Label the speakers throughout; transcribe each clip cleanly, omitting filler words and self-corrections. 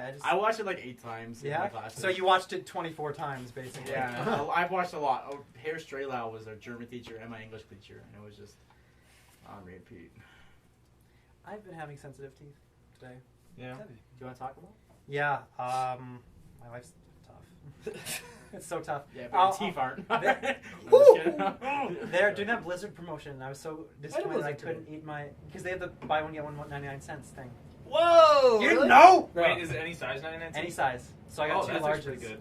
Speaker 1: Yeah,
Speaker 2: I watched it like 8 times in my classes.
Speaker 1: So you watched it 24 times, basically.
Speaker 2: Yeah, I've watched a lot. Oh, Herr Strehlau was our German teacher and my English teacher, and it was just on repeat.
Speaker 1: I've been having sensitive teeth today.
Speaker 3: Yeah.
Speaker 2: Do you want to talk about it?
Speaker 1: Yeah, my life's tough. It's so tough.
Speaker 2: Yeah, but your teeth aren't.
Speaker 1: They're doing that Blizzard promotion. I was so disappointed I couldn't eat my... Because they have the buy one, get one 99 cents thing.
Speaker 3: Whoa!
Speaker 1: You didn't know?
Speaker 3: Wait, is it any size 99 cents?
Speaker 1: Any size. So I got 2 larges.
Speaker 3: Pretty good.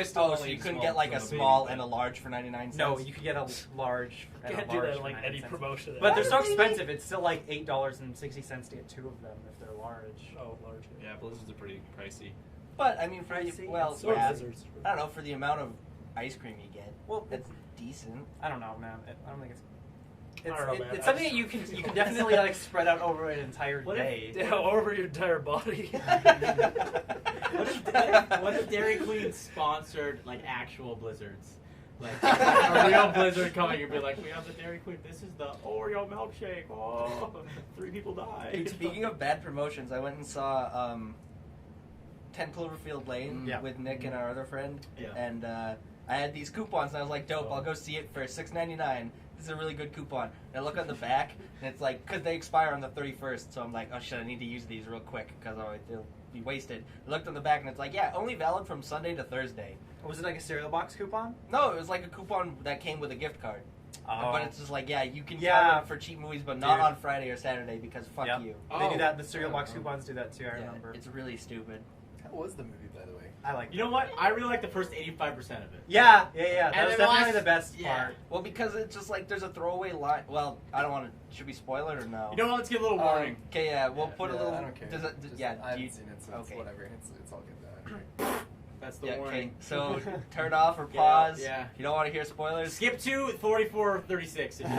Speaker 4: So, so you couldn't get like a small and a large for 99 cents?
Speaker 1: No, you could get a large and
Speaker 5: Can't
Speaker 1: a
Speaker 5: do
Speaker 1: large
Speaker 5: that
Speaker 1: for
Speaker 5: like
Speaker 1: 99
Speaker 5: any
Speaker 1: cents.
Speaker 5: promotion.
Speaker 1: But they're so expensive. It's still like $8.60 to get 2 of them if they're large.
Speaker 5: Oh, large.
Speaker 3: Yeah, Blizzards are pretty pricey.
Speaker 4: But, I mean, for the, well,
Speaker 5: So
Speaker 4: yeah,
Speaker 5: Blizzards.
Speaker 4: I don't know, for the amount of ice cream you get,
Speaker 1: Well,
Speaker 4: it's decent.
Speaker 1: I don't know, man. I don't think it's...
Speaker 5: I don't know, man.
Speaker 1: It's something that you can definitely like spread out over an entire day.
Speaker 5: Yeah, over your entire body.
Speaker 2: What if Dairy Queen sponsored like actual Blizzards? Like a real Blizzard coming and be like, we have the Dairy Queen. This is the Oreo milkshake. Oh, 3 people died.
Speaker 4: Dude, speaking of bad promotions, I went and saw 10 Cloverfield Lane with Nick and our other friend, and I had these coupons, and I was like, dope, I'll go see it for $6.99. This is a really good coupon. And I look on the back, and it's like, because they expire on the 31st, so I'm like, oh shit, I need to use these real quick, because they'll be wasted. I looked on the back, and it's like, yeah, only valid from Sunday to Thursday.
Speaker 1: Was it like a cereal box coupon?
Speaker 4: No, it was like a coupon that came with a gift card.
Speaker 1: Oh.
Speaker 4: But it's just like, yeah, you can count it for cheap movies, but not on Friday or Saturday, because fuck you.
Speaker 1: They do that, the cereal box coupons do that too, I remember.
Speaker 4: It's really stupid.
Speaker 6: How was the movie, by the way?
Speaker 1: I like
Speaker 2: You know what? I really like the first 85% of it.
Speaker 1: Yeah. That
Speaker 2: And
Speaker 1: was
Speaker 2: then
Speaker 1: definitely the best part.
Speaker 4: Well, because it's just like there's a throwaway line. Well, I don't want to. Should we spoil it or no?
Speaker 2: You know what? Let's give a little warning.
Speaker 4: Okay, yeah, we'll put a little.
Speaker 6: I don't care.
Speaker 4: Does it,
Speaker 6: I haven't seen it, so it's whatever. It's all good.
Speaker 2: That's the
Speaker 4: warning.
Speaker 2: warning.
Speaker 4: Okay, so turn off or pause.
Speaker 2: Yeah.
Speaker 4: If you don't want to hear spoilers.
Speaker 2: Skip to 44:36.
Speaker 1: Yeah,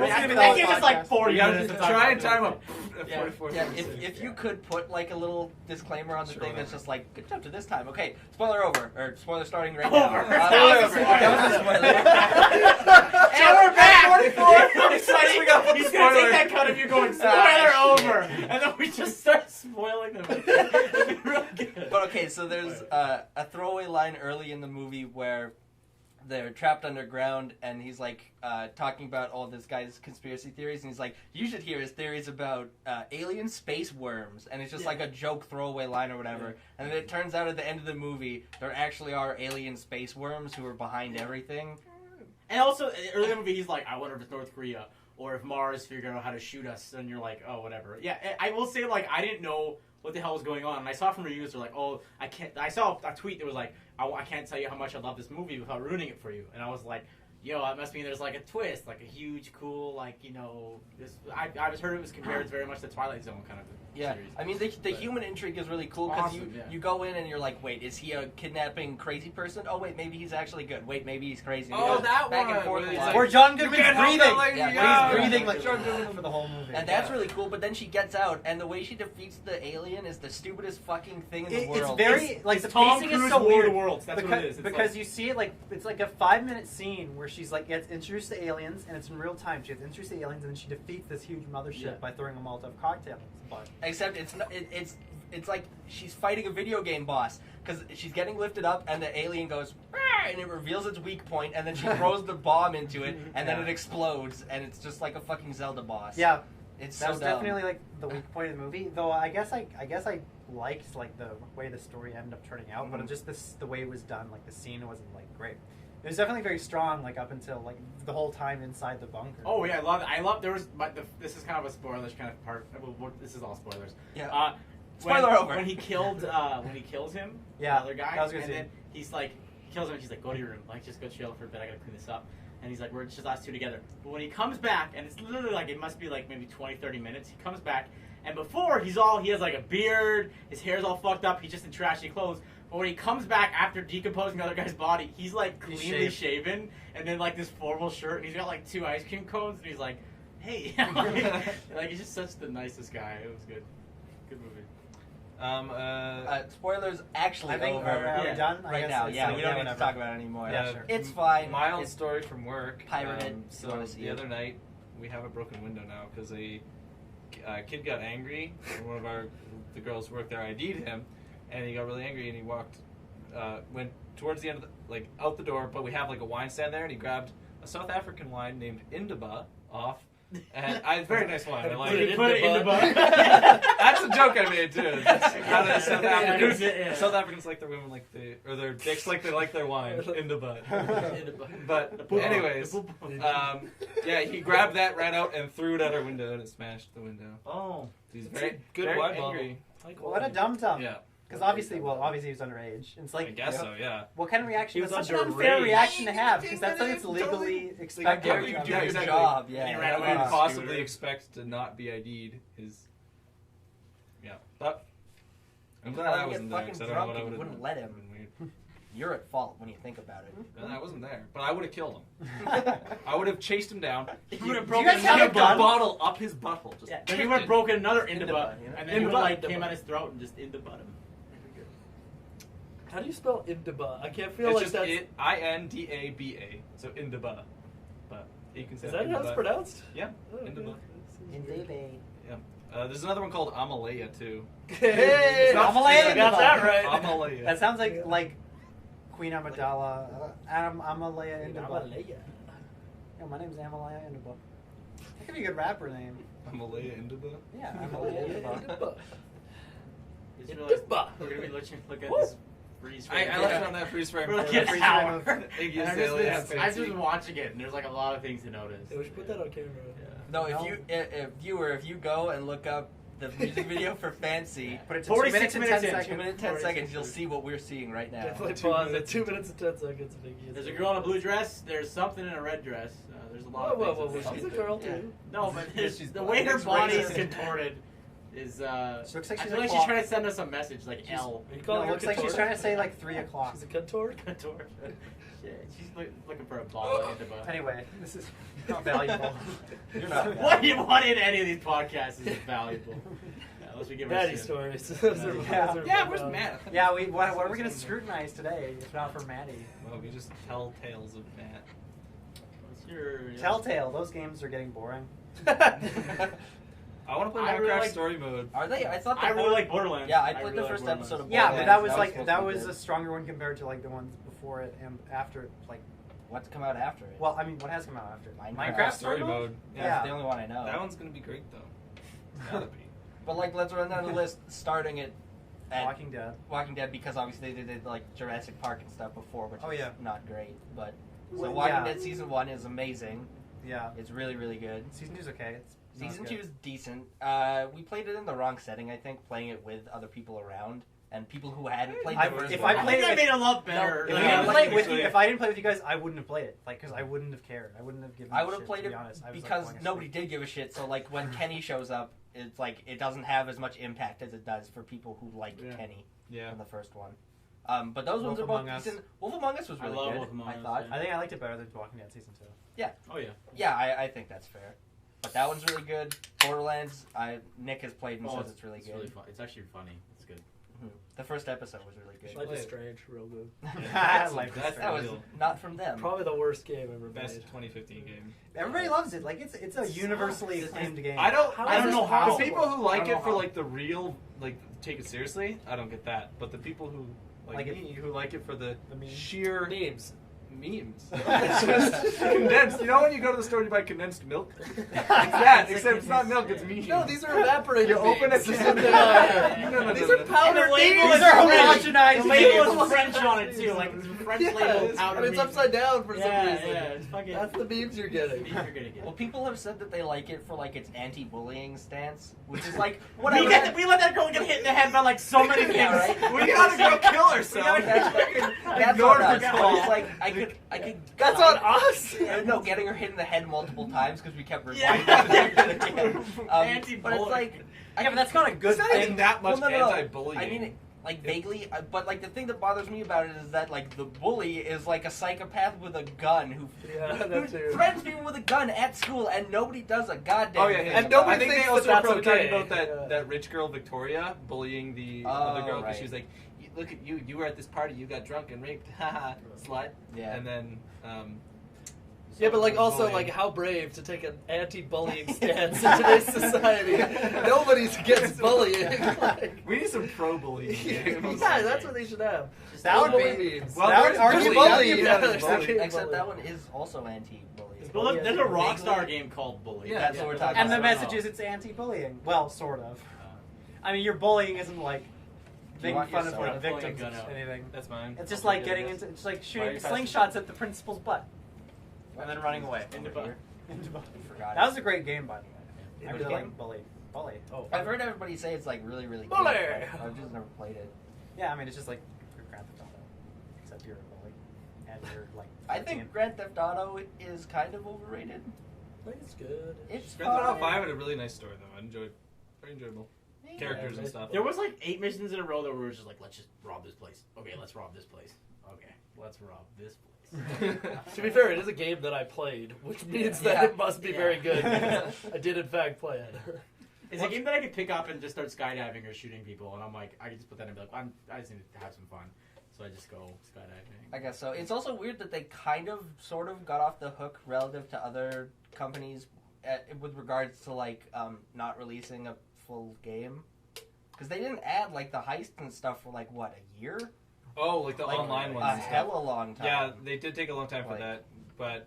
Speaker 2: I think it's like 40 minutes.
Speaker 3: Try and time up.
Speaker 4: Yeah, if you could put like a little disclaimer on the thing that's just like, good job to this time. Okay, spoiler over, or spoiler starting right now.
Speaker 2: Spoiler over.
Speaker 4: That was a spoiler.
Speaker 2: And we're back!
Speaker 4: 44!
Speaker 2: We got He's going to take that cut if you're going spoiler over. And then we just start spoiling them. It'd be real good.
Speaker 4: But okay, so there's a throwaway line early in the movie where they're trapped underground, and he's like talking about all this guy's conspiracy theories, and he's like, you should hear his theories about alien space worms, and it's just like a joke throwaway line or whatever. And then it turns out at the end of the movie there actually are alien space worms who are behind everything.
Speaker 2: And also, early in the movie, he's like, I wonder if it's North Korea, or if Mars figured out how to shoot us, and you're like, oh, whatever. Yeah, I will say, like, I didn't know what the hell was going on, and I saw from reviews, they're like, oh, I can't, I saw a tweet that was like, I can't tell you how much I love this movie without ruining it for you, and I was like, yo, that must mean there's like a twist, like a huge, cool, like, you know, this, I just heard it was compared very much to Twilight Zone kind of series.
Speaker 4: I mean, the human intrigue is really cool, because you go in and you're like, wait, is he a kidnapping crazy person? Oh, wait, maybe he's actually good. Wait, maybe he's crazy.
Speaker 3: Oh, that
Speaker 4: back
Speaker 3: one!
Speaker 4: And forth
Speaker 1: Where John Goodman's breathing!
Speaker 4: Yeah,
Speaker 1: he's breathing like John Goodman for the whole movie.
Speaker 4: And that's really cool, but then she gets out, and the way she defeats the alien is the stupidest fucking thing in the world.
Speaker 1: It's very, like, the
Speaker 2: Tom
Speaker 1: pacing
Speaker 2: Cruise
Speaker 1: is so
Speaker 2: War of
Speaker 1: weird.
Speaker 2: the Worlds. That's what it is. It's
Speaker 1: because
Speaker 2: like,
Speaker 1: you see it, like, it's like a 5-minute scene where she's, like, gets introduced to aliens, and it's in real time. She gets introduced to aliens, and then she defeats this huge mothership by throwing a Molotov cocktail.
Speaker 4: Except it's like she's fighting a video game boss, because she's getting lifted up and the alien goes, "Rah!" and it reveals its weak point, and then she throws the bomb into it, and then it explodes, and it's just like a fucking Zelda boss.
Speaker 1: Yeah,
Speaker 4: it's
Speaker 1: that
Speaker 4: so
Speaker 1: was
Speaker 4: dumb.
Speaker 1: definitely like the weak point of the movie. Though I guess I liked like the way the story ended up turning out, but just the way it was done, like the scene wasn't like great. It was definitely very strong, like up until like the whole time inside the bunker.
Speaker 2: oh yeah, I love. There was, but this is kind of a spoilerish kind of part. This is all spoilers.
Speaker 4: Yeah. Spoiler over.
Speaker 2: When he killed, when he kills him, the other guy, and then he's like, he kills him, and she's like, go to your room, like just go chill for a bit. I gotta clean this up. And he's like, we're just us two together. But when he comes back, and it's literally like, it must be like maybe 20, 30 minutes. He comes back, and before he has like a beard, his hair's all fucked up, he's just in trashy clothes. But when he comes back after decomposing the other guy's body, he's like cleanly shaven, and then like this formal shirt, and he's got like 2 ice cream cones, and he's like, hey, like he's just such the nicest guy. It was good. Good movie.
Speaker 4: Spoilers actually over.
Speaker 1: Are we done?
Speaker 4: Right now, yeah, we don't need to talk about it anymore.
Speaker 1: Yeah, sure.
Speaker 4: It's fine.
Speaker 3: Mild story from work.
Speaker 4: Pirated.
Speaker 3: So the other night, we have a broken window now because a kid got angry. One of the girls who worked there ID'd him, and he got really angry, and he went towards the end of out the door. But we have a wine stand there, and he grabbed a South African wine named Indaba off. And it's very nice wine. I like it.
Speaker 2: Put it in the butt.
Speaker 3: That's a joke I made too. South Africans like their women or their dicks like their wine in the butt. But anyways, he grabbed that, ran out, and threw it at our window, and it smashed the window.
Speaker 2: Oh,
Speaker 3: he's very
Speaker 5: good wine
Speaker 3: angry.
Speaker 1: What a dum-dum.
Speaker 3: Yeah.
Speaker 1: Because obviously he was underage. It's
Speaker 3: I guess so, yeah.
Speaker 1: What kind of reaction?
Speaker 5: He was
Speaker 1: That's such an unfair
Speaker 5: underage.
Speaker 1: reaction to have, because that's something that's legally expected.
Speaker 3: How do you do your
Speaker 4: Exactly.
Speaker 3: job?
Speaker 4: Yeah.
Speaker 2: He ran
Speaker 3: How
Speaker 2: away
Speaker 3: would you
Speaker 2: with a
Speaker 3: possibly
Speaker 2: scooter.
Speaker 3: expect to not be ID'd? But I'm glad
Speaker 4: How
Speaker 3: I
Speaker 4: do you
Speaker 3: wasn't
Speaker 4: get
Speaker 3: there, because I
Speaker 4: fucking
Speaker 3: don't know
Speaker 4: drunk
Speaker 3: what I
Speaker 4: and
Speaker 3: would have
Speaker 4: wouldn't let him?
Speaker 3: Weird.
Speaker 4: You're at fault when you think about it.
Speaker 3: And I wasn't there, but I would have killed him. I would have chased him down.
Speaker 2: You would have
Speaker 1: you
Speaker 2: broken
Speaker 1: guys have
Speaker 2: another
Speaker 1: a gun?
Speaker 3: Bottle up his butthole. Just
Speaker 2: Then you would have broken another in the
Speaker 4: In the
Speaker 2: butt,
Speaker 4: butt, you know?
Speaker 2: and then
Speaker 3: In
Speaker 2: you
Speaker 3: the
Speaker 2: would
Speaker 3: butt.
Speaker 2: have came at his throat and just in the butt him.
Speaker 5: How do you spell Indaba? I can't feel
Speaker 3: It's
Speaker 5: like
Speaker 3: just
Speaker 5: that's...
Speaker 3: Indaba. So Indaba. But you can say
Speaker 5: Is that how it's
Speaker 3: Indaba.
Speaker 5: pronounced?
Speaker 3: Yeah,
Speaker 5: Oh,
Speaker 3: Indaba.
Speaker 5: okay.
Speaker 3: Yeah. There's another one called Amalaya too.
Speaker 5: Hey!
Speaker 3: It's not-
Speaker 1: Amalaya
Speaker 5: I got
Speaker 1: Indaba.
Speaker 5: that right.
Speaker 3: Amalaya.
Speaker 1: That sounds like Queen Amidala. Amalaya Indaba. Yeah, my name's Amalaya Indaba. That could be a good rapper name.
Speaker 3: Amalaya Indaba.
Speaker 1: Yeah, Amalaya Indaba.
Speaker 2: Just realized we're gonna be looking at this freeze frame.
Speaker 3: I left it on that freeze frame.
Speaker 2: For like
Speaker 3: for
Speaker 2: an
Speaker 3: the
Speaker 2: hour.
Speaker 3: Iggy
Speaker 2: And
Speaker 3: Azalea
Speaker 2: I've just been watching it, and there's a lot of things to notice.
Speaker 5: Yeah, we should put that on camera.
Speaker 4: No, if you go and look up the music video for Fancy,
Speaker 1: Put it to
Speaker 2: 46
Speaker 1: 2
Speaker 2: minutes
Speaker 1: and 10
Speaker 2: in.
Speaker 1: seconds.
Speaker 4: 2 minutes 10 seconds, you'll see what we're seeing right now.
Speaker 5: Definitely
Speaker 3: 2
Speaker 5: pause at
Speaker 3: minutes.
Speaker 5: 2 minutes and 10 seconds.
Speaker 2: There's a girl in a blue dress. There's something in a red dress. There's a lot
Speaker 5: Whoa,
Speaker 2: of
Speaker 5: whoa,
Speaker 2: things.
Speaker 5: whoa,
Speaker 2: in
Speaker 5: she's a
Speaker 2: this.
Speaker 5: girl
Speaker 4: Yeah.
Speaker 5: too.
Speaker 2: No, but
Speaker 3: She's
Speaker 2: the way her
Speaker 1: black.
Speaker 2: body is
Speaker 1: Racist.
Speaker 2: contorted is.
Speaker 1: She looks like
Speaker 2: I
Speaker 1: she's
Speaker 2: feel
Speaker 1: a
Speaker 2: like
Speaker 1: claw.
Speaker 2: she's trying to send us a message, like L.
Speaker 5: Are you
Speaker 1: No,
Speaker 5: calling
Speaker 1: it
Speaker 5: her
Speaker 1: looks like she's
Speaker 5: contort?
Speaker 1: trying to say 3 o'clock.
Speaker 5: She's a contort?
Speaker 2: Contort. Shit, she's looking for a ball in the butt.
Speaker 1: Anyway, this is not valuable.
Speaker 4: You're not.
Speaker 2: What in any of these podcasts is valuable? Unless we give her
Speaker 5: Maddie
Speaker 2: shit.
Speaker 5: stories.
Speaker 3: Yeah, where's Matt?
Speaker 1: Yeah, what are we going to scrutinize today if not for Maddie?
Speaker 3: Well, we just tell tales of Matt.
Speaker 2: What's your
Speaker 1: Telltale, those games are getting boring.
Speaker 3: I want to play
Speaker 2: I really
Speaker 3: Minecraft
Speaker 2: like-
Speaker 3: story mode.
Speaker 4: Are they? I thought
Speaker 2: I really like Borderlands.
Speaker 4: Yeah, I played
Speaker 2: really
Speaker 4: the
Speaker 2: like
Speaker 4: first
Speaker 2: Borderlands.
Speaker 4: episode of
Speaker 1: Yeah, but that was
Speaker 4: Borderlands.
Speaker 1: like
Speaker 4: supposed
Speaker 1: that
Speaker 4: to be
Speaker 1: was
Speaker 4: good.
Speaker 1: a stronger one compared to the ones before it and after it.
Speaker 4: What's come out after it?
Speaker 1: Well, I mean, what has come out after it?
Speaker 4: Minecraft
Speaker 3: Story mode.
Speaker 4: Yeah,
Speaker 1: yeah.
Speaker 4: it's the only one I know.
Speaker 3: That one's gonna be great though. Gotta be.
Speaker 4: But let's run down the list, starting at
Speaker 1: Walking Dead.
Speaker 4: Walking Dead, because obviously they did Jurassic Park and stuff before, which
Speaker 1: Oh,
Speaker 4: is
Speaker 1: yeah.
Speaker 4: not great. But so
Speaker 1: Well,
Speaker 4: Walking
Speaker 1: yeah.
Speaker 4: Dead season 1 is amazing.
Speaker 1: Yeah.
Speaker 4: It's really, really good.
Speaker 1: Season 2's okay. It's not
Speaker 4: Season
Speaker 1: good.
Speaker 4: 2 is decent. We played it in the wrong setting, I think, playing it with other people around and people who hadn't played the first
Speaker 1: if
Speaker 4: one.
Speaker 1: I
Speaker 2: I
Speaker 1: played
Speaker 2: think
Speaker 1: it
Speaker 2: I made it a lot better.
Speaker 1: If,
Speaker 3: Yeah,
Speaker 1: we didn't
Speaker 3: like,
Speaker 1: play it with
Speaker 3: actually-
Speaker 1: you, if I didn't play with you guys, I wouldn't have played it. Because I wouldn't have cared. I wouldn't have given.
Speaker 4: I
Speaker 1: a
Speaker 4: would have
Speaker 1: shit,
Speaker 4: played
Speaker 1: to
Speaker 4: it
Speaker 1: be honest. I was,
Speaker 4: because
Speaker 1: going
Speaker 4: nobody
Speaker 1: straight.
Speaker 4: did give a shit. So when Kenny shows up, it's it doesn't have as much impact as it does for people who like Kenny
Speaker 3: Yeah.
Speaker 4: in the first one. But those
Speaker 1: Wolf
Speaker 4: ones are both
Speaker 1: Among Us.
Speaker 4: decent. Wolf Among Us was
Speaker 2: I
Speaker 4: really
Speaker 2: love
Speaker 4: good.
Speaker 2: Wolf Among
Speaker 4: I
Speaker 2: Us,
Speaker 4: thought.
Speaker 2: yeah.
Speaker 1: I think I liked it better than Walking Dead season 2.
Speaker 2: Oh yeah.
Speaker 4: Yeah, I think that's fair. But that one's really good. Borderlands, Nick has played and says it's really
Speaker 2: It's
Speaker 4: good.
Speaker 2: really fun. It's actually funny. It's good.
Speaker 4: Mhm. The first episode was really good.
Speaker 5: Life is Strange, real good.
Speaker 1: Life is
Speaker 3: That's
Speaker 4: That was
Speaker 3: real.
Speaker 4: not from them.
Speaker 5: Probably the worst game ever
Speaker 3: Best
Speaker 5: made.
Speaker 3: 2015 game.
Speaker 1: Everybody loves it. it's a universally acclaimed game.
Speaker 3: I don't know how.
Speaker 2: how.
Speaker 3: The people who like
Speaker 1: I don't
Speaker 3: it for
Speaker 1: know how.
Speaker 3: the real take it seriously, I don't get that. But the people who
Speaker 1: Like it-
Speaker 3: me, who like it for the
Speaker 1: meme.
Speaker 3: sheer
Speaker 5: Memes.
Speaker 3: memes. It's just condensed. You know when you go to the store and you buy condensed milk? It's that, except it's not milk, it's memes.
Speaker 5: No, these are evaporated.
Speaker 3: You open a
Speaker 5: memes.
Speaker 3: can.
Speaker 5: These are powdered
Speaker 2: label
Speaker 5: memes.
Speaker 1: These are
Speaker 2: French.
Speaker 1: homogenized
Speaker 2: The label
Speaker 1: memes.
Speaker 2: is French on it too, like the French label powder.
Speaker 5: But it's
Speaker 2: memes.
Speaker 5: upside down for some
Speaker 2: Yeah,
Speaker 5: reason.
Speaker 2: yeah, it's fucking.
Speaker 5: That's the memes you're getting.
Speaker 2: You're gonna get.
Speaker 4: Well, people have said that they like it for its anti-bullying stance, which is
Speaker 2: We,
Speaker 4: whatever.
Speaker 2: we let that girl get hit in the head by so many things.
Speaker 4: Yeah, right?
Speaker 3: We gotta go kill herself.
Speaker 4: That's
Speaker 3: Ignore
Speaker 4: on
Speaker 3: her
Speaker 4: us.
Speaker 3: call.
Speaker 4: It's I could.
Speaker 5: That's on us.
Speaker 4: No, getting her hit in the head multiple times because we kept
Speaker 2: Yeah.
Speaker 4: rewinding. But it's
Speaker 1: Yeah, but that's not a good
Speaker 3: It's not
Speaker 1: thing.
Speaker 3: even that much
Speaker 4: no.
Speaker 3: anti-bullying.
Speaker 4: I mean, vaguely, but the thing that bothers me about it is that the bully is a psychopath with a gun who
Speaker 5: Yeah, that too.
Speaker 4: threatens people with a gun at school, and nobody does a goddamn
Speaker 3: Oh yeah,
Speaker 4: thing.
Speaker 3: and
Speaker 5: nobody
Speaker 3: I think
Speaker 5: thinks
Speaker 3: they also
Speaker 5: that
Speaker 3: were
Speaker 5: that's
Speaker 3: probably
Speaker 5: okay.
Speaker 3: talking about
Speaker 5: Yeah.
Speaker 3: that rich girl Victoria bullying the
Speaker 4: Oh,
Speaker 3: other girl because
Speaker 4: right.
Speaker 3: she was like, "Look at you! You were at this party. You got drunk and raped. Haha, slut."
Speaker 4: Yeah.
Speaker 3: And then
Speaker 5: Yeah, but like also like how brave to take an anti-bullying stance in today's society. Nobody gets bullying. Like,
Speaker 3: we need some pro-bullying games.
Speaker 5: Yeah, that's what they should have.
Speaker 1: That would be.
Speaker 3: Well,
Speaker 1: that would
Speaker 3: bully.
Speaker 4: Except that one is also anti-bullying.
Speaker 2: Well, look, there's a Rockstar game called Bully.
Speaker 4: Yeah, that's what we're talking
Speaker 1: and
Speaker 4: about.
Speaker 1: the message is it's anti-bullying. Well, sort of. I mean, your bullying isn't like making fun of like victims or anything.
Speaker 3: That's mine.
Speaker 1: It's just like getting into. It's like shooting slingshots at the principal's butt and then running away.
Speaker 2: Into butt.
Speaker 4: Forgot.
Speaker 1: That was a great game, by the way. I really like Bully. Oh,
Speaker 4: I've heard everybody say it's like really, really good.
Speaker 5: Bully!
Speaker 4: I've just never played it.
Speaker 1: Yeah, I mean it's just like Grand Theft Auto, except you're a bully and you're like.
Speaker 4: I think Grand Theft Auto is kind of overrated.
Speaker 5: I think it's good.
Speaker 4: It's
Speaker 3: Grand Theft Auto 5 had a really nice story though. I enjoyed. Very enjoyable. Characters and stuff.
Speaker 2: There was like 8 missions in a row that we were just like, let's just rob this place. Okay, let's rob this place. Okay, let's rob this place.
Speaker 5: To be fair, it is a game that I played, which means that it must be very good. I did in fact play it.
Speaker 2: It's a game that I could pick up and just start skydiving or shooting people, and I'm like, I could just put that in and be like, I just need to have some fun. So I just go skydiving.
Speaker 4: I guess so. It's also weird that they kind of, sort of got off the hook relative to other companies with regards to like not releasing a full game. Because they didn't add like the heists and stuff for like, what, a year?
Speaker 3: Oh, like the online ones.
Speaker 4: A hella long time.
Speaker 3: Yeah, they did take a long time for that, but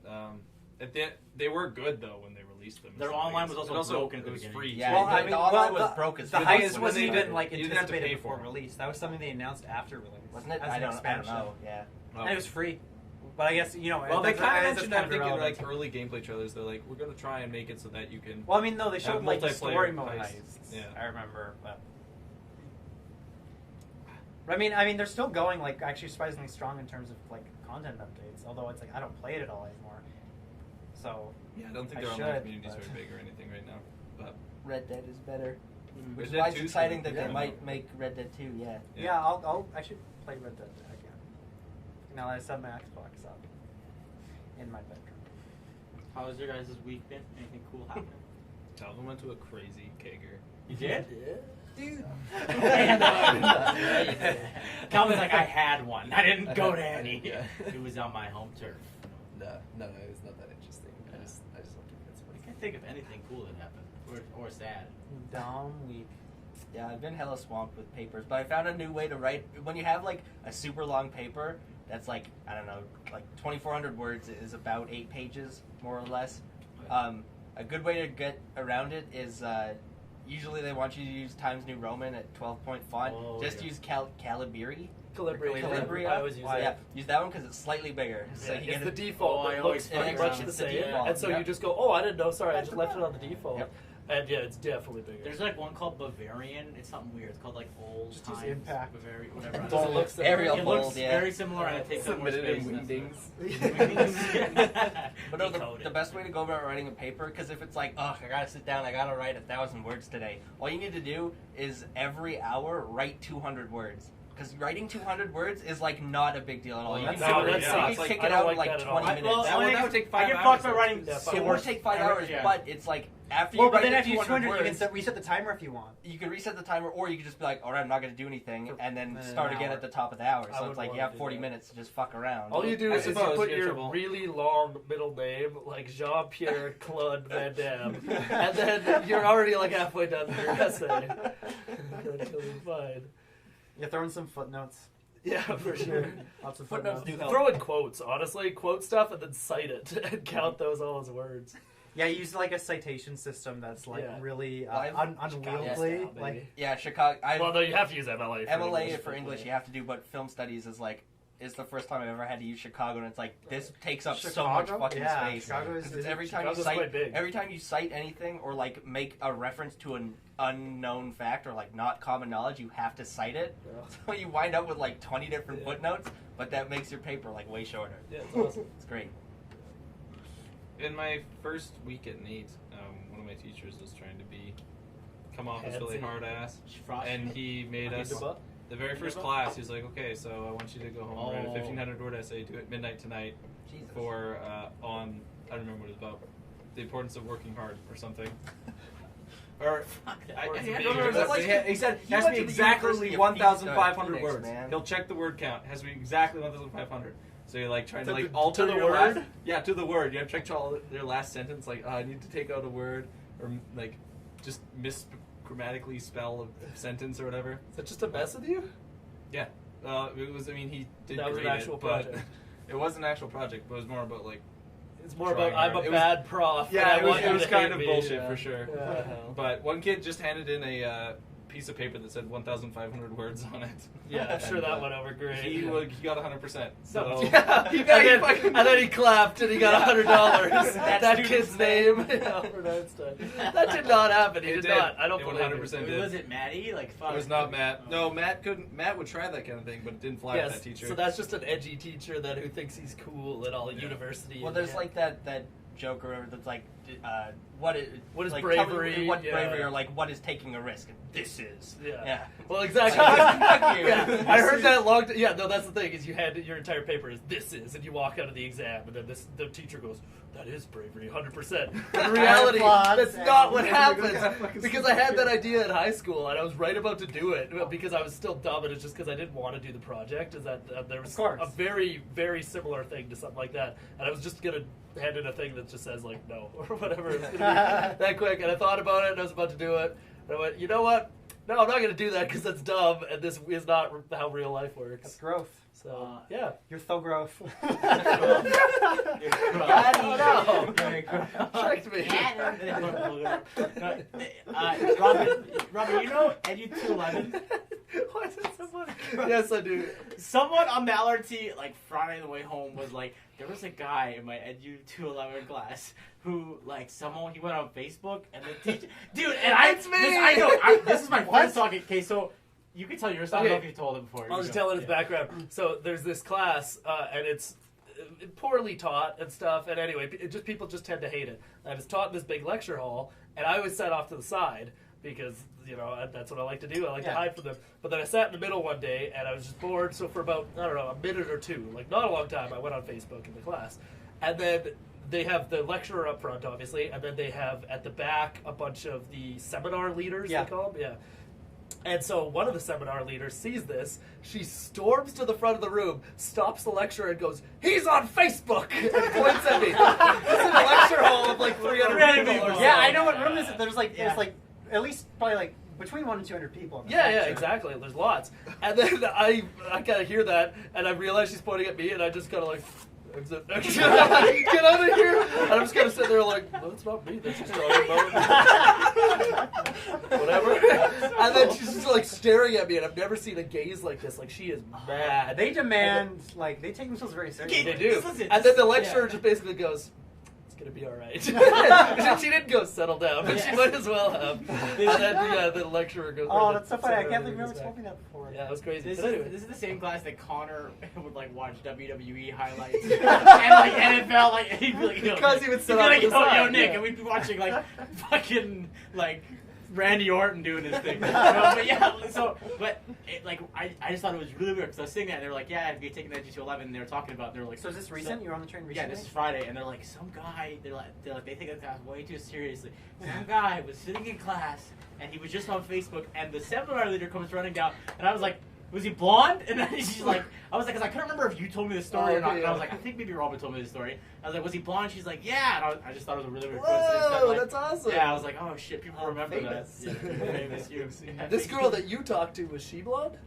Speaker 3: they were good though when they released them.
Speaker 2: Their online was also broken.
Speaker 3: It was free.
Speaker 4: Yeah,
Speaker 1: well,
Speaker 4: I mean, the online was broke as
Speaker 1: the
Speaker 4: fuck.
Speaker 1: heist wasn't
Speaker 3: they
Speaker 1: even
Speaker 3: did.
Speaker 1: like
Speaker 3: You didn't have to
Speaker 1: anticipated
Speaker 3: pay for
Speaker 1: before
Speaker 3: it.
Speaker 1: release. That was something they announced after release.
Speaker 4: Wasn't it?
Speaker 1: As
Speaker 4: I
Speaker 1: an
Speaker 4: don't
Speaker 1: expansion.
Speaker 4: know. Yeah.
Speaker 1: And it was free. But I guess, you know...
Speaker 3: Well, they kind of mentioned that, I think, in
Speaker 1: relevant.
Speaker 3: like early gameplay trailers. They're like, we're going to try and make it so that you can...
Speaker 1: Well, I mean, no, they showed like the story
Speaker 3: multiplayer
Speaker 1: mode
Speaker 3: heists.
Speaker 1: heists.
Speaker 3: Yeah.
Speaker 1: I remember, but I mean, they're still going like actually surprisingly strong in terms of like content updates. Although it's like I don't play it at all anymore. So
Speaker 3: yeah, I don't think their online community is very big or anything right now. But
Speaker 4: Red Dead is better. Which is
Speaker 3: Red
Speaker 4: why
Speaker 3: Dead
Speaker 4: it's
Speaker 3: 2 's
Speaker 4: exciting
Speaker 3: good.
Speaker 4: that
Speaker 3: Yeah.
Speaker 4: they might make Red Dead 2. Yeah.
Speaker 1: Yeah, I should play Red Dead again. Now that I set my Xbox up in my bedroom.
Speaker 2: How has your guys' week been? Anything cool happen?
Speaker 3: Calvin went to a crazy kegger.
Speaker 2: You did?
Speaker 5: Yeah.
Speaker 1: Dude.
Speaker 2: Calvin's like, I had one. I didn't go to any. It was on my home turf.
Speaker 6: No, it's not that interesting. I just want to keep it
Speaker 2: I can't think of anything cool that happened or sad.
Speaker 1: Dumb week.
Speaker 4: Yeah, I've been hella swamped with papers, but I found a new way to write. When you have like a super long paper that's like, I don't know, like 2,400 words is about 8 pages, more or less. A good way to get around it is usually they want you to use Times New Roman at 12-point font. Just use Calibri.
Speaker 5: Calibri. I always use that.
Speaker 4: Yeah, use that one because it's slightly bigger. So you
Speaker 5: It's
Speaker 4: get
Speaker 5: the
Speaker 4: it.
Speaker 5: default.
Speaker 2: Oh, I
Speaker 5: It
Speaker 2: always
Speaker 5: looks pretty
Speaker 2: fuck
Speaker 5: much
Speaker 2: around.
Speaker 5: the
Speaker 2: It's the
Speaker 5: same,
Speaker 4: default.
Speaker 5: and so
Speaker 4: Yep.
Speaker 5: you just go, oh, I didn't know. Sorry, I just left it on the default.
Speaker 4: Yep.
Speaker 5: And yeah, it's definitely bigger.
Speaker 2: There's like one called Bavarian. It's something weird. It's called like Old
Speaker 1: Just use
Speaker 2: Times
Speaker 1: Impact.
Speaker 2: Bavarian, whatever.
Speaker 5: Does it look similar?
Speaker 4: Arial
Speaker 2: It
Speaker 4: bold,
Speaker 2: looks
Speaker 4: yeah.
Speaker 2: very similar, and it takes up more
Speaker 6: Submitted
Speaker 2: space.
Speaker 6: in
Speaker 2: Wingdings.
Speaker 4: But no, the best way to go about writing a paper, because if it's like, oh, I gotta sit down, I gotta write 1,000 words today. All you need to do is every hour write 200 words. Because writing 200 words is like not a big deal at all. You
Speaker 3: That's
Speaker 4: can,
Speaker 3: super,
Speaker 4: you
Speaker 3: yeah.
Speaker 4: can
Speaker 3: It's like,
Speaker 4: kick
Speaker 5: I
Speaker 4: it
Speaker 5: don't
Speaker 4: out
Speaker 5: like
Speaker 4: in like
Speaker 5: that at
Speaker 4: 20
Speaker 5: all.
Speaker 4: minutes.
Speaker 3: That would take 5
Speaker 2: I get
Speaker 3: hours.
Speaker 2: fucked by writing
Speaker 5: Yeah,
Speaker 2: so
Speaker 4: It
Speaker 2: much.
Speaker 4: would take 5 hours,
Speaker 2: Yeah.
Speaker 4: but it's like after you
Speaker 1: Well, but
Speaker 4: write
Speaker 1: then
Speaker 4: the
Speaker 1: after you use 200, you
Speaker 4: words,
Speaker 1: can reset the timer if you want.
Speaker 4: you can reset the timer, or you can just be like, all right, I'm not going to do anything, and then
Speaker 1: An
Speaker 4: start again
Speaker 1: hour.
Speaker 4: at the top of the hour.
Speaker 5: I
Speaker 4: So
Speaker 5: would
Speaker 4: it's like you
Speaker 5: wanna
Speaker 4: have
Speaker 5: do
Speaker 4: 40
Speaker 5: that.
Speaker 4: minutes to just fuck around.
Speaker 5: All you do
Speaker 3: I
Speaker 5: is you
Speaker 3: suppose
Speaker 5: put
Speaker 3: you get
Speaker 5: your
Speaker 3: trouble.
Speaker 5: really long middle name, like Jean-Pierre Claude Van Damme, and then you're already like halfway done with your essay. You'll be fine.
Speaker 1: Yeah, throw in some footnotes.
Speaker 5: Yeah, for sure.
Speaker 1: Lots of
Speaker 4: Footnotes
Speaker 1: footnotes.
Speaker 4: do help.
Speaker 5: Throw in quotes, honestly. Quote stuff and then cite it and count those all as words.
Speaker 1: Yeah, use like a citation system that's like
Speaker 5: Yeah.
Speaker 1: really
Speaker 4: Well,
Speaker 1: unwieldy.
Speaker 5: style,
Speaker 1: Like
Speaker 5: baby.
Speaker 4: Yeah, Chicago.
Speaker 5: Well, no, you have to use MLA for
Speaker 4: MLA
Speaker 5: English.
Speaker 4: for English you have to do, but film studies is the first time I've ever had to use Chicago, and it's like this takes up so much
Speaker 1: Chicago?
Speaker 4: fucking
Speaker 1: Yeah,
Speaker 4: space.
Speaker 1: Chicago is-
Speaker 4: 'Cause it's every time
Speaker 5: Chicago's
Speaker 4: you cite
Speaker 5: quite big.
Speaker 4: every time you cite anything or like make a reference to an unknown fact or like not common knowledge, you have to cite it.
Speaker 5: Yeah.
Speaker 4: So you wind up with like 20 different footnotes, but that makes your paper like way shorter.
Speaker 5: Yeah, it's awesome.
Speaker 4: It's great.
Speaker 3: In my first week at NATE, one of my teachers was trying to come off as really
Speaker 5: Fancy.
Speaker 3: hard ass,
Speaker 2: Frosty.
Speaker 3: and he made us the very first class. He was like, "Okay, so I want you to go home and write a 1,500 word essay, do it midnight tonight
Speaker 4: Jesus.
Speaker 3: for on I don't remember what it's about, the importance of working hard or something." Or I don't remember.
Speaker 4: That's like-
Speaker 3: He said it
Speaker 4: he
Speaker 3: has to
Speaker 4: went
Speaker 3: be
Speaker 4: to the
Speaker 3: exactly
Speaker 4: University of
Speaker 3: 1,500
Speaker 4: Phoenix,
Speaker 3: words.
Speaker 4: man.
Speaker 3: He'll check the word count. It has to be exactly 1,500. So you're like trying to like
Speaker 5: alter
Speaker 3: alter
Speaker 5: the
Speaker 3: your
Speaker 5: word?
Speaker 3: to the word. You have to try to your last sentence. Like, I need to take out a word, or like just grammatically spell a sentence or whatever.
Speaker 5: Is that just a mess with you?
Speaker 3: Yeah. It was. I mean, he did.
Speaker 5: That was an actual project.
Speaker 3: It was an actual project, but it was more about like.
Speaker 5: It's more about I'm a bad prof.
Speaker 3: Yeah,
Speaker 5: and
Speaker 3: it was kind of
Speaker 5: me.
Speaker 3: bullshit for sure.
Speaker 5: Yeah.
Speaker 3: But one kid just handed in a piece of paper that said 1,500 words on it.
Speaker 5: Yeah, I'm sure that went over great.
Speaker 3: He got 100%. So
Speaker 5: and then he clapped and he got $100. That kid's name, Albert Einstein. That did not happen. He did not. I don't believe
Speaker 2: 100%
Speaker 5: it.
Speaker 2: Was it Maddie? Like, fuck.
Speaker 3: It was not Matt. No, Matt couldn't. Matt would try that kind of thing, but it didn't fly with that teacher.
Speaker 5: So that's just an edgy teacher that who thinks he's cool at all university.
Speaker 4: Well, there's like that joke or whatever that's like, what is like,
Speaker 5: bravery?
Speaker 4: What bravery, or like what is taking a risk? And this is.
Speaker 5: Yeah. Well, exactly. Yeah. I heard that long. Yeah. No, that's the thing is you had your entire paper is this is, and you walk out of the exam, and then the teacher goes, that is bravery, 100%. In reality, that's not what happens. Because I had that idea in high school, and I was right about to do it because I was still dumb, and it's just because I didn't want to do the project. Is that there was a very, very similar thing to something like that, and I was just gonna hand in a thing that just says like no or whatever. It's gonna be that quick, and I thought about it, and I was about to do it, and I went, you know what? No, I'm not gonna do that because that's dumb, and this is not how real life works.
Speaker 1: That's growth.
Speaker 5: So yeah,
Speaker 1: you're so growth.
Speaker 5: Tricked me.
Speaker 2: Robin, you know Edu 211?
Speaker 5: Why is it so funny? Yes, I do.
Speaker 2: Someone on the LRT, like Friday on the way home, was like, there was a guy in my Edu 211 class who, like, he went on Facebook and the teacher, dude, and I know, this is my friend talking. Okay, so. You can tell your story. I don't know if you've told it before.
Speaker 5: I'll just tell it his background. So there's this class, and it's poorly taught and stuff. And anyway, people just tend to hate it. And it's taught in this big lecture hall, and I was sat off to the side because that's what I like to do. I like to hide from them. But then I sat in the middle one day, and I was just bored. So for about a minute or two, like not a long time, I went on Facebook in the class, and then. They have the lecturer up front, obviously, and then they have at the back a bunch of the seminar leaders, they call them. Yeah. And so one of the seminar leaders sees this. She storms to the front of the room, stops the lecturer, and goes, "He's on Facebook!" and points at me. This is a lecture hall of like 300 people.
Speaker 1: Yeah, I know what room this is. There's like at least probably like between 100 and 200 people.
Speaker 5: Yeah, exactly. There's lots. And then I kind of hear that, and I realize she's pointing at me, and I just kind of like. Exit. Get out of here! And I'm just gonna sit there like, no, that's not me. That's just talking about whatever. And then she's just like staring at me, and I've never seen a gaze like this. Like she is mad.
Speaker 1: They demand, like they take themselves very seriously.
Speaker 5: They do. And then the lecturer just basically goes, "It's gonna be all right." She didn't go settle down, but she might as well have. And then the lecturer goes.
Speaker 1: Oh, that's so funny! I can't believe you never told me that before.
Speaker 5: Yeah, it was crazy.
Speaker 2: This is the same class that Connor would like watch WWE highlights and like NFL, like he'd be like,
Speaker 5: because he would sit
Speaker 2: like, yo, Nick, and we'd be watching like fucking like Randy Orton doing his thing. But I just thought it was really weird because I was sitting there and they were like, yeah, if you're taking the G211, and they were talking about, they were like,
Speaker 1: so is this recent? You were on the train recently?
Speaker 2: Yeah, this is Friday, and they're like, some guy, they take the class way too seriously. Some guy was sitting in class and he was just on Facebook, and the seminar leader comes running down, and I was like, was he blonde? And then she's like, I was like, because I couldn't remember if you told me the story or not. And I was like, I think maybe Robin told me the story. I was like, was he blonde? She's like, yeah. And I just thought it was a really weird coincidence.
Speaker 5: Whoa, that's awesome.
Speaker 2: Yeah, I was like, oh shit, people remember
Speaker 5: famous.
Speaker 2: that. Yeah, famous you.
Speaker 5: This girl that you talked to, was she blonde?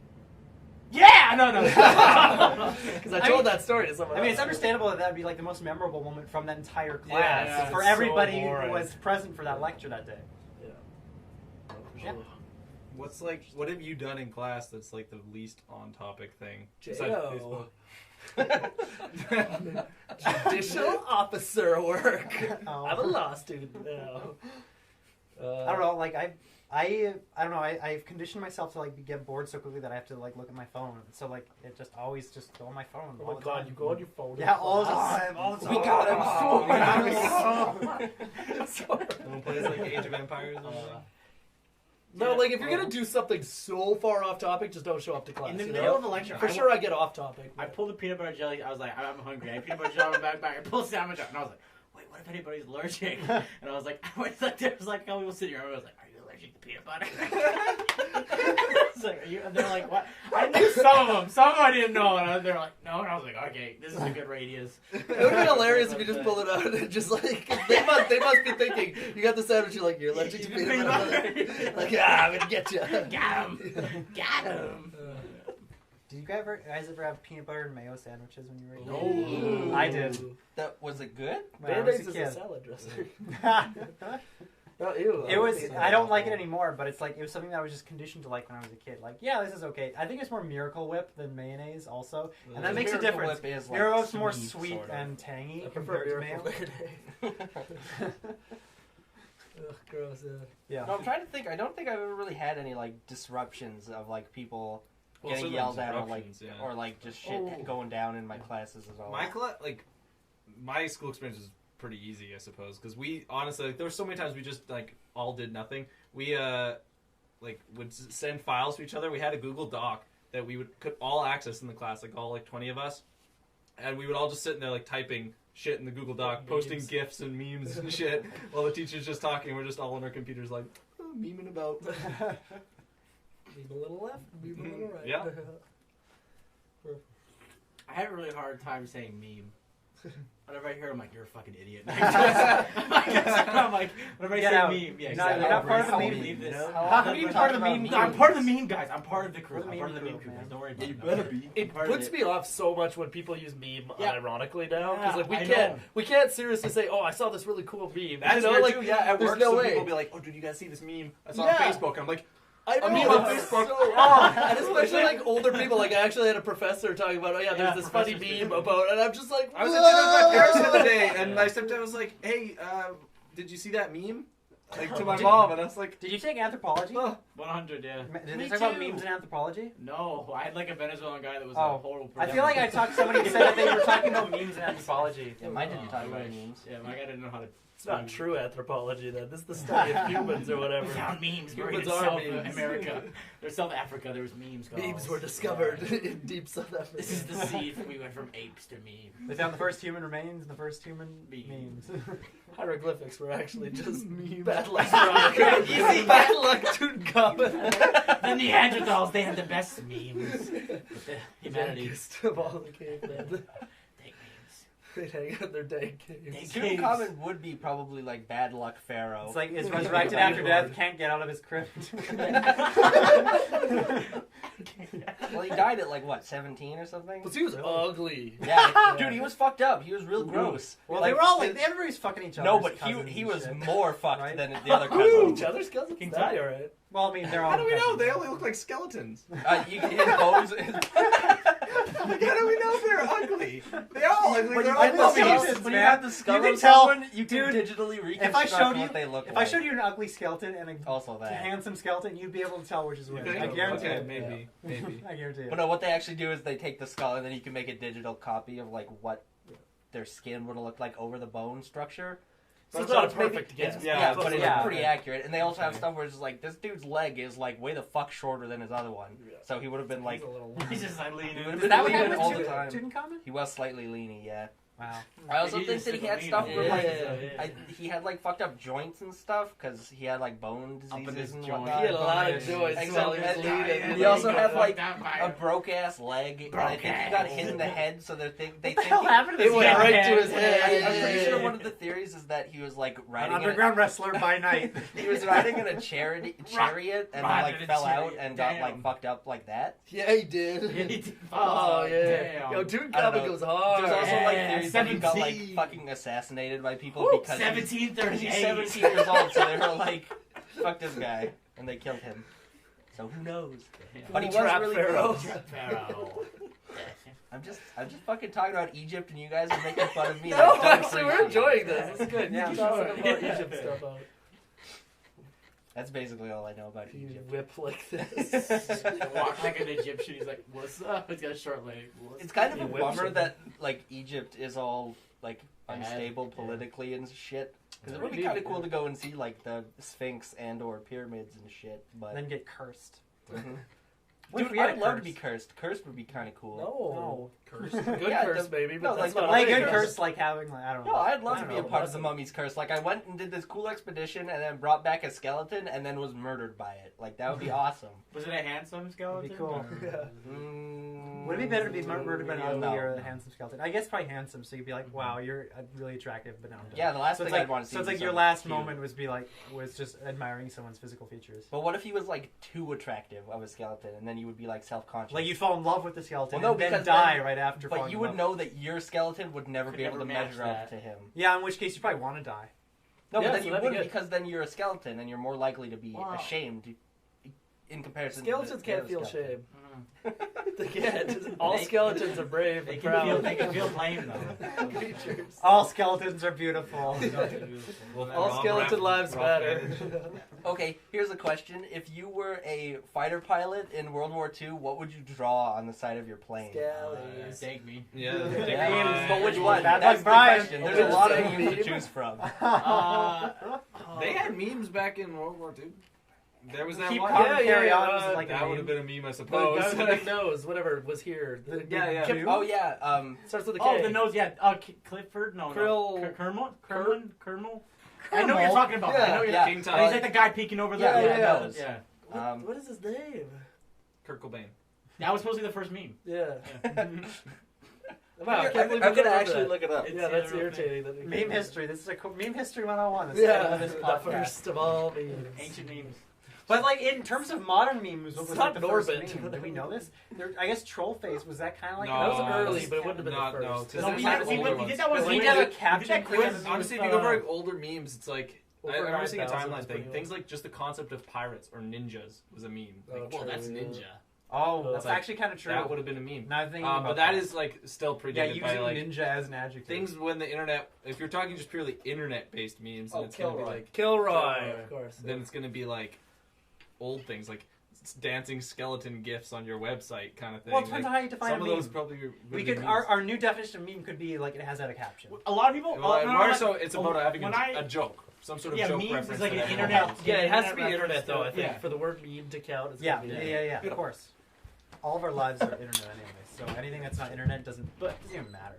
Speaker 2: Yeah, no.
Speaker 5: Because I told that story to someone.
Speaker 1: I mean, it's understandable that would be like the most memorable moment from that entire class for everybody who was present for that lecture that day.
Speaker 5: Yeah.
Speaker 3: What have you done in class that's like the least on topic thing?
Speaker 5: J-O. Judicial officer work.
Speaker 1: Oh.
Speaker 5: I'm a law student now.
Speaker 1: I don't know. Like I don't know. I've conditioned myself to like get bored so quickly that I have to like look at my phone. So like it just always just go on my phone.
Speaker 5: Oh my god, you go on your phone.
Speaker 1: Yeah, all the time.
Speaker 4: We got him.
Speaker 3: Someone plays like Age of Empires or something.
Speaker 5: No, like if you're gonna do something so far off topic, just don't show up to class.
Speaker 2: In the middle of a lecture,
Speaker 5: for sure, I get off topic.
Speaker 2: I pulled the peanut butter jelly. I was like, I'm hungry. I had peanut butter jelly on my backpack. I pulled a sandwich out, and I was like, wait, what if anybody's allergic? And I was like, there was like a couple people sitting here. I was like, are you allergic? allergic to peanut butter. It's like, and they're like, what? I knew some of them. Some I didn't know. And they're like, no. And I was like, okay, this is a good radius.
Speaker 5: It would be hilarious if you just pulled it out and just like, they must be thinking, you got the sandwich, you're like, you're allergic to peanut butter. Like, I'm going to get you.
Speaker 2: Got him. Got him.
Speaker 1: Did you guys ever have peanut butter and mayo sandwiches when you were a
Speaker 5: kid?
Speaker 1: No. I did.
Speaker 4: Was it good?
Speaker 5: Band-Aids is a salad dressing. Oh, ew.
Speaker 1: It was. I don't like it anymore, but it's like it was something that I was just conditioned to like when I was a kid. Like, yeah, this is okay. I think it's more Miracle Whip than mayonnaise, also, and that makes a difference. Miracle Whip's more sweet sort of. And tangy compared to mayo.
Speaker 5: Ugh, gross.
Speaker 1: Yeah.
Speaker 4: No, I'm trying to think. I don't think I've ever really had any like disruptions of like people getting yelled at or like just shit going down in my classes as well.
Speaker 3: My school experience was pretty easy, I suppose, because we honestly there were so many times we just like all did nothing. We would send files to each other. We had a Google Doc that we could all access in the class, like all 20 of us, and we would all just sit in there like typing shit in the Google Doc, posting GIFs and memes and shit while the teacher's just talking. We're just all on our computers like memeing about.
Speaker 5: Meme a little left, meme a little right.
Speaker 3: Yeah.
Speaker 2: I had a really hard time saying meme. Whenever I hear it, I'm like, you're a fucking idiot. I'm like, whenever I say meme, yeah, exactly.
Speaker 1: You're not part of the meme. How come you're part of the meme?
Speaker 2: No, I'm part of the meme, guys. I'm part of the crew. I'm part of the meme crew. Don't worry about it.
Speaker 3: You better be.
Speaker 5: It puts me off so much when people use meme unironically now, because like we can't seriously say, oh, I saw this really cool meme.
Speaker 3: That's
Speaker 5: like,
Speaker 3: true. Yeah, at work,
Speaker 5: no
Speaker 3: some
Speaker 5: way.
Speaker 3: people will be like, oh, dude, you guys see this meme I saw on Facebook? And I'm like,
Speaker 5: I know,
Speaker 3: meme on Facebook.
Speaker 5: And especially like older people. Like I actually had a professor talking about, there's this funny meme about, and I'm just like,
Speaker 3: I was at dinner with my parents the other day, and I stepped down and was like, hey, did you see that meme? Like to my mom, and I was like,
Speaker 1: did you take anthropology?
Speaker 2: 100, yeah.
Speaker 1: Did they talk about memes in anthropology?
Speaker 2: No, I had like a Venezuelan guy that was a horrible person.
Speaker 1: I feel like I talked to somebody who said that they were talking about memes in anthropology.
Speaker 4: Yeah, mine didn't talk about memes.
Speaker 2: Yeah, my guy didn't know how to.
Speaker 5: It's not true anthropology then. This is the study of humans or whatever.
Speaker 2: We found memes.
Speaker 5: Humans
Speaker 2: in
Speaker 5: are
Speaker 2: South
Speaker 5: memes.
Speaker 2: America. There's South Africa. There was memes.
Speaker 5: Memes were discovered in deep South Africa.
Speaker 2: This is the seed. We went from apes to memes.
Speaker 1: They found the first human remains and the first human memes.
Speaker 5: Hieroglyphics were actually just
Speaker 3: memes.
Speaker 5: Bad luck. Bad luck Tutankhamun.
Speaker 2: The Neanderthals, they had the best memes. Humanity.
Speaker 5: Of all the cavemen. They'd hang out in their dank caves.
Speaker 4: Tutankhamun would be probably like bad luck pharaoh.
Speaker 1: It's like is resurrected after death, can't get out of his crypt.
Speaker 4: Well, he died at like what, 17 or something?
Speaker 5: But he was ugly.
Speaker 4: Yeah, dude, he was fucked up. He was real gross.
Speaker 1: Well, they were all like everybody's fucking each other.
Speaker 4: No, but he was more fucked than the other cousins.
Speaker 5: Each other's cousins? That'd be alright.
Speaker 1: Well, I mean, they're all.
Speaker 3: How do we know? They only look like skeletons.
Speaker 4: His bones.
Speaker 3: Like, how do we know they're ugly? They're all ugly.
Speaker 4: When
Speaker 3: they're
Speaker 4: you
Speaker 3: all
Speaker 4: have the skull of someone, you can digitally reconstruct what they look like.
Speaker 1: If I showed you an ugly skeleton and
Speaker 4: a
Speaker 1: handsome skeleton, you'd be able to tell which is which. I guarantee it.
Speaker 3: Maybe.
Speaker 1: I guarantee it.
Speaker 4: But no, what they actually do is they take the skull and then you can make a digital copy of like what their skin would have looked like over the bone structure.
Speaker 5: So it's not a perfect guess.
Speaker 4: Yeah, but it's pretty accurate. And they also have stuff where it's like, this dude's leg is like way the fuck shorter than his other one. Yeah. So he would have been like...
Speaker 2: He's just like leaning.
Speaker 1: Is that what happened
Speaker 4: all the time.
Speaker 1: Tutankhamun?
Speaker 4: He was slightly leany, yeah.
Speaker 1: Wow.
Speaker 4: I also think that he had stuff where he had like fucked up joints and stuff because he had like bone diseases and whatnot.
Speaker 5: He had a lot of joints.
Speaker 4: Exactly. He also had like a broke ass leg. And I think he got hit in the head, so they think
Speaker 1: what the hell happened to this
Speaker 5: guy? It went right to his head.
Speaker 4: I'm pretty sure one of the theories is that he was like riding
Speaker 1: an underground wrestler by night.
Speaker 4: He was riding in a chariot and like fell out and got like fucked up like that.
Speaker 5: Yeah, he did. Oh yeah. Yo, Tutankhamun goes hard.
Speaker 4: There's also like theories that he got like fucking assassinated by people because
Speaker 2: 1738.
Speaker 4: He's 17 years old, so they were like, fuck this guy, and they killed him. So who knows? But he was really gross. I'm just fucking talking about Egypt, and you guys are making fun of me.
Speaker 5: No, actually, we're enjoying this. It's good.
Speaker 1: Yeah,
Speaker 5: keep talking about Egypt stuff out.
Speaker 4: That's basically all I know about
Speaker 5: You
Speaker 4: Egypt.
Speaker 5: whip like this.
Speaker 2: Walk like an Egyptian. He's like, what's up? He's got a short leg.
Speaker 4: It's kind of a bummer that like Egypt is all like unstable politically and shit. Because it would be kind of cool to go and see like the Sphinx and or pyramids and shit, but
Speaker 1: then get cursed.
Speaker 4: Mm-hmm. Dude, I'd love to be cursed. Cursed would be kind of cool.
Speaker 5: No. Curse. Good
Speaker 4: Yeah,
Speaker 5: curse, maybe, but that's
Speaker 4: like
Speaker 5: not
Speaker 1: like
Speaker 5: a
Speaker 1: good
Speaker 5: curse.
Speaker 1: curse, like having like I don't know.
Speaker 4: No, I'd love to be a
Speaker 5: know.
Speaker 4: part of the mummy's curse. Like, I went and did this cool expedition and then brought back a skeleton and then was murdered by it. Like, that would be awesome.
Speaker 2: Was it a handsome skeleton?
Speaker 1: That'd be cool.
Speaker 5: Yeah.
Speaker 1: Would it be better to be murdered by an ugly
Speaker 4: No.
Speaker 1: or a handsome skeleton? I guess probably handsome, so you'd be like, wow, you're really attractive, but no. I'm done.
Speaker 4: Yeah, the last
Speaker 1: So
Speaker 4: thing
Speaker 1: it's like,
Speaker 4: I'd want to see
Speaker 1: so it's
Speaker 4: would
Speaker 1: like
Speaker 4: be
Speaker 1: your
Speaker 4: something
Speaker 1: last
Speaker 4: cute.
Speaker 1: moment was just admiring someone's physical features.
Speaker 4: But what if he was, like, too attractive of a skeleton and then you would be, like, self-conscious?
Speaker 1: Like you'd fall in love with the skeleton
Speaker 4: Well, no,
Speaker 1: and then
Speaker 4: because
Speaker 1: die
Speaker 4: then-
Speaker 1: right after
Speaker 4: But
Speaker 1: falling
Speaker 4: you
Speaker 1: in
Speaker 4: would
Speaker 1: love.
Speaker 4: know that your skeleton would never
Speaker 2: Could
Speaker 4: be able to
Speaker 2: never match
Speaker 4: measure up
Speaker 2: that.
Speaker 4: to him.
Speaker 1: Yeah, in which case you probably want to die.
Speaker 4: No,
Speaker 5: Yeah,
Speaker 4: but then
Speaker 5: so
Speaker 4: you
Speaker 5: that'd be
Speaker 4: wouldn't
Speaker 5: good.
Speaker 4: because then you're a skeleton and you're more likely to be
Speaker 2: Wow.
Speaker 4: ashamed in comparison
Speaker 5: Skeletons
Speaker 4: to
Speaker 5: can't
Speaker 4: the
Speaker 5: feel
Speaker 4: skeleton.
Speaker 5: shame.
Speaker 2: Mm.
Speaker 5: They can't. All skeletons are brave
Speaker 2: They
Speaker 5: and
Speaker 2: can feel.
Speaker 5: proud.
Speaker 2: They can feel blame though.
Speaker 5: creatures.
Speaker 1: All skeletons are beautiful.
Speaker 5: All skeleton lives matter.
Speaker 4: Okay, here's a question. If you were a fighter pilot in World War II, what would you draw on the side of your plane?
Speaker 5: Skellies.
Speaker 2: Take me.
Speaker 3: Yeah.
Speaker 4: Yeah, but which one?
Speaker 1: Bad
Speaker 4: That's
Speaker 1: luck,
Speaker 4: the
Speaker 1: Brian.
Speaker 4: question. There's a lot of
Speaker 5: Same
Speaker 4: memes to
Speaker 5: meme.
Speaker 4: choose from.
Speaker 3: They had memes back in World War II. There was that
Speaker 1: Keep
Speaker 3: one.
Speaker 1: calm,
Speaker 5: Yeah,
Speaker 1: carry
Speaker 5: yeah,
Speaker 1: on. Was like
Speaker 3: that
Speaker 1: a
Speaker 3: would have
Speaker 1: meme.
Speaker 3: been a meme, I
Speaker 5: The
Speaker 3: suppose.
Speaker 5: guy with the big nose, whatever, was here.
Speaker 3: Yeah.
Speaker 5: Kip-
Speaker 4: Oh yeah,
Speaker 5: Starts with a K.
Speaker 2: Oh, the nose. Yeah. Clifford. No.
Speaker 5: Krill-
Speaker 2: No. Kermel.
Speaker 5: Kermel?
Speaker 2: I know what you're talking about.
Speaker 5: Yeah,
Speaker 2: I know what you're
Speaker 4: yeah.
Speaker 3: King
Speaker 2: And
Speaker 3: Tut.
Speaker 2: he's like the guy peeking over
Speaker 5: Yeah,
Speaker 2: there.
Speaker 5: yeah.
Speaker 4: nose.
Speaker 2: Yeah.
Speaker 5: What is his name?
Speaker 3: Kurt Cobain.
Speaker 2: That was supposed to be the first meme.
Speaker 5: Yeah.
Speaker 2: Yeah.
Speaker 5: Wow, I can't believe
Speaker 4: I'm
Speaker 5: we
Speaker 4: gonna
Speaker 5: don't
Speaker 4: actually
Speaker 5: remember
Speaker 4: look it up.
Speaker 5: that. Yeah, that's irritating. That we
Speaker 1: Meme
Speaker 5: can't-
Speaker 1: history. This is meme history 101. This
Speaker 5: Yeah,
Speaker 1: is this
Speaker 5: the
Speaker 1: podcast.
Speaker 5: first of all memes.
Speaker 2: Ancient memes.
Speaker 1: But like in terms of modern memes, what
Speaker 5: It's
Speaker 1: was
Speaker 5: not
Speaker 1: like the first
Speaker 5: Norbit.
Speaker 1: meme? Do we know this? I guess Trollface was that kind of like
Speaker 3: No,
Speaker 5: That was
Speaker 3: Oh,
Speaker 5: early,
Speaker 3: this
Speaker 5: but it wouldn't have been
Speaker 3: not-
Speaker 5: the
Speaker 3: no,
Speaker 5: first.
Speaker 3: because
Speaker 2: No,
Speaker 3: there's
Speaker 2: we
Speaker 3: like
Speaker 2: did, we,
Speaker 3: older
Speaker 2: we
Speaker 3: ones.
Speaker 2: did that one.
Speaker 1: We
Speaker 2: We
Speaker 1: never
Speaker 2: did
Speaker 1: captured
Speaker 2: that quiz.
Speaker 3: Honestly, if you
Speaker 5: with,
Speaker 3: go for like older memes, it's like
Speaker 5: Over
Speaker 3: I remember seeing a
Speaker 5: 9,000
Speaker 3: timeline
Speaker 5: was
Speaker 3: thing.
Speaker 5: pretty
Speaker 3: Things
Speaker 5: old.
Speaker 3: like just the concept of pirates or ninjas was a meme.
Speaker 5: Oh,
Speaker 3: Like, whoa,
Speaker 5: true,
Speaker 3: that's
Speaker 5: yeah.
Speaker 3: ninja.
Speaker 1: Oh, that's
Speaker 3: like,
Speaker 1: actually kind of true.
Speaker 3: That would have been a meme.
Speaker 1: Now thinking
Speaker 3: But
Speaker 1: about
Speaker 3: that is like still
Speaker 1: yeah,
Speaker 3: predated
Speaker 1: using
Speaker 3: by like
Speaker 1: ninja as an adjective.
Speaker 3: things when the internet. If you're talking just purely internet-based memes, then it's gonna be like
Speaker 5: Kilroy, of course.
Speaker 3: then it's gonna be like old things like dancing skeleton gifs on your website kind of thing.
Speaker 1: Well, it depends
Speaker 3: Like,
Speaker 1: on how you define
Speaker 3: some
Speaker 1: a
Speaker 3: of
Speaker 1: meme.
Speaker 3: those probably would
Speaker 1: We
Speaker 3: be
Speaker 1: could
Speaker 3: memes.
Speaker 1: our new definition of meme could be like it has that a caption.
Speaker 2: A lot of people.
Speaker 3: Well,
Speaker 2: no,
Speaker 3: more
Speaker 2: like-
Speaker 3: so, it's about having
Speaker 2: when
Speaker 3: a joke, some sort of
Speaker 2: Yeah,
Speaker 3: joke
Speaker 2: memes is
Speaker 3: reference.
Speaker 2: like
Speaker 3: that
Speaker 2: an
Speaker 3: everyone
Speaker 2: internet-
Speaker 3: knows.
Speaker 5: Yeah, it has to be
Speaker 2: Internet
Speaker 5: internet though. I
Speaker 2: reference
Speaker 5: think
Speaker 2: to- yeah.
Speaker 5: for the word meme to count. It's
Speaker 1: Yeah,
Speaker 5: gotta be
Speaker 1: yeah, of course. All of our lives are internet anyway, so anything that's not internet doesn't even matter.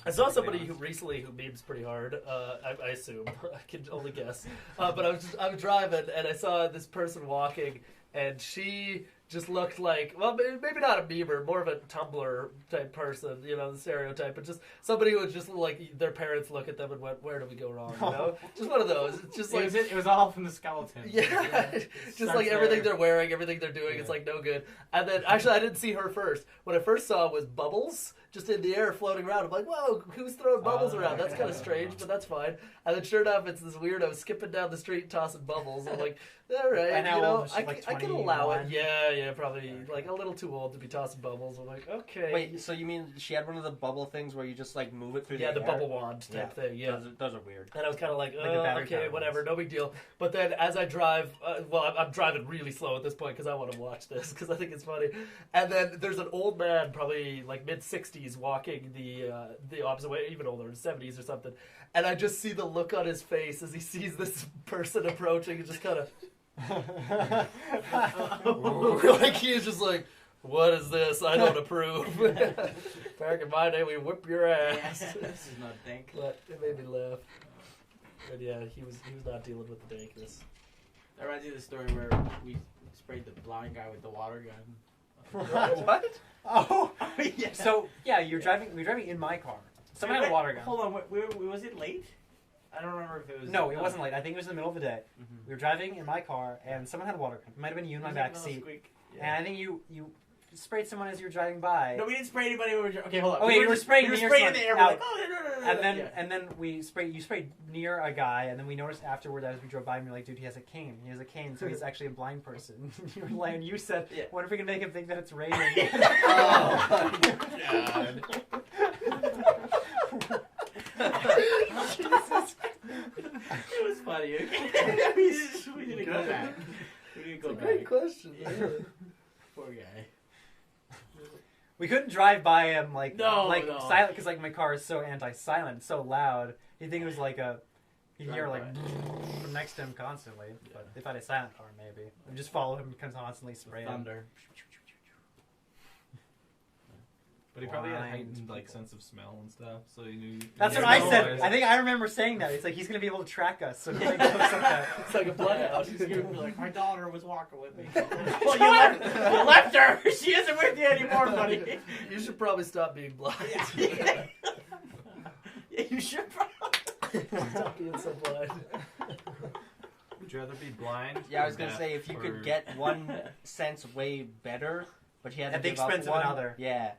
Speaker 5: I saw somebody who recently who memes pretty hard. I assume I can only guess, but I was driving and I saw this person walking, and she just looked like, well, maybe not a memer, more of a Tumblr type person, you know, the stereotype, but just somebody who would just like their parents look at them and went, "Where do we go wrong?" You know, just one of those. It's just like
Speaker 2: it was all from the skeleton.
Speaker 5: yeah, just
Speaker 2: Starts
Speaker 5: like everything
Speaker 2: there.
Speaker 5: they're wearing, everything they're doing, it's like no good. And then actually, I didn't see her first. What I first saw was bubbles just in the air floating around. I'm like, whoa, who's throwing bubbles around? That's kind of strange, but that's fine. And then sure enough, it's this weirdo skipping down the street tossing bubbles. I'm like, all right,
Speaker 1: And how
Speaker 5: you know,
Speaker 1: old was she, like
Speaker 5: I can allow it.
Speaker 1: 21?
Speaker 5: Yeah, probably like a little too old to be tossing bubbles. I'm like, okay.
Speaker 4: Wait, so you mean she had one of the bubble things where you just like move it through
Speaker 5: Yeah,
Speaker 4: the
Speaker 5: the
Speaker 4: air?
Speaker 5: bubble wand type thing. Yeah.
Speaker 4: Those are weird.
Speaker 5: And I was kind of like,
Speaker 1: Like the battery
Speaker 5: okay,
Speaker 1: powered
Speaker 5: whatever,
Speaker 1: ones.
Speaker 5: no big deal. But then as I drive, I'm driving really slow at this point because I want to watch this because I think it's funny. And then there's an old man, probably like mid-60s, walking the opposite way, even older, 70s or something. And I just see the look on his face as he sees this person approaching and just kind of... like he is just like, what is this? I don't approve. Back in my day, we whip your ass.
Speaker 2: This is not dank.
Speaker 5: But it made me laugh. But yeah, he was not dealing with the dankness.
Speaker 2: That reminds me of the story where we sprayed the blind guy with the water gun.
Speaker 4: What?
Speaker 1: Oh,
Speaker 2: Yeah.
Speaker 1: so yeah, you're driving in my car. Someone had a water gun.
Speaker 2: Hold on, was it late? I don't remember if it was.
Speaker 1: No, it wasn't late. I think it was in the middle of the day.
Speaker 2: Mhm.
Speaker 1: We were driving in my car, and someone had a water gun. It might have been you in my back seat. And I think you sprayed someone as you were driving by.
Speaker 2: No, we didn't spray anybody. Okay, hold on.
Speaker 1: Okay, you were spraying
Speaker 2: we
Speaker 1: near
Speaker 2: were spraying in
Speaker 1: someone.
Speaker 2: the air. We're
Speaker 1: Out.
Speaker 2: like, oh, no.
Speaker 1: And then you sprayed near a guy, and then we noticed afterward as we drove by, and we were like, dude, he has a cane. He has a cane, so he's actually a blind person. You were like, you said,
Speaker 2: Yeah.
Speaker 1: what if we can make him think that it's raining?
Speaker 3: Oh, God.
Speaker 2: It was funny. Okay? we didn't go back. We didn't go back.
Speaker 5: Great question.
Speaker 2: Poor guy.
Speaker 1: We couldn't drive by him
Speaker 2: No.
Speaker 1: silent because like my car is so anti-silent, so loud. You'd think it was like you hear like
Speaker 2: Right.
Speaker 1: from next to him constantly. But if I had a silent car, maybe we'd just follow him constantly spray him.
Speaker 2: Thunder.
Speaker 3: But he probably had a heightened sense of smell and stuff. So you knew.
Speaker 1: That's what I said. I think I remember saying that. It's like he's gonna be able to track us. So like that.
Speaker 5: It's like a bloodhound.
Speaker 2: He's gonna be like, my daughter was walking with me. Well, you left her. She isn't with you anymore, buddy.
Speaker 5: You should probably stop being blind.
Speaker 2: Yeah, you should probably
Speaker 5: stop being so blind.
Speaker 3: Would you rather be blind?
Speaker 4: Yeah, I was gonna say if you could get one sense way better, but you had to
Speaker 1: at the
Speaker 4: give up
Speaker 1: expense of
Speaker 4: one.
Speaker 1: another.
Speaker 4: Yeah.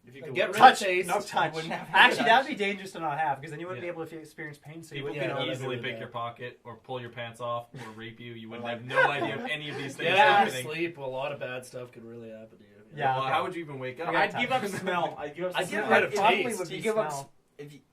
Speaker 5: If you could get rid
Speaker 1: touch,
Speaker 5: of taste,
Speaker 1: no touch. Actually, that would be dangerous to not have because then you wouldn't be able to experience pain. So
Speaker 3: people
Speaker 1: could
Speaker 3: easily pick your pocket or pull your pants off or rape you. You wouldn't have no idea of any of these things happening.
Speaker 5: Sleep. Well, a lot of bad stuff could really happen to you.
Speaker 3: Yeah. Well, how would you even wake up?
Speaker 2: I'd give up smell. I'd give
Speaker 5: rid of taste.
Speaker 1: Would be smell.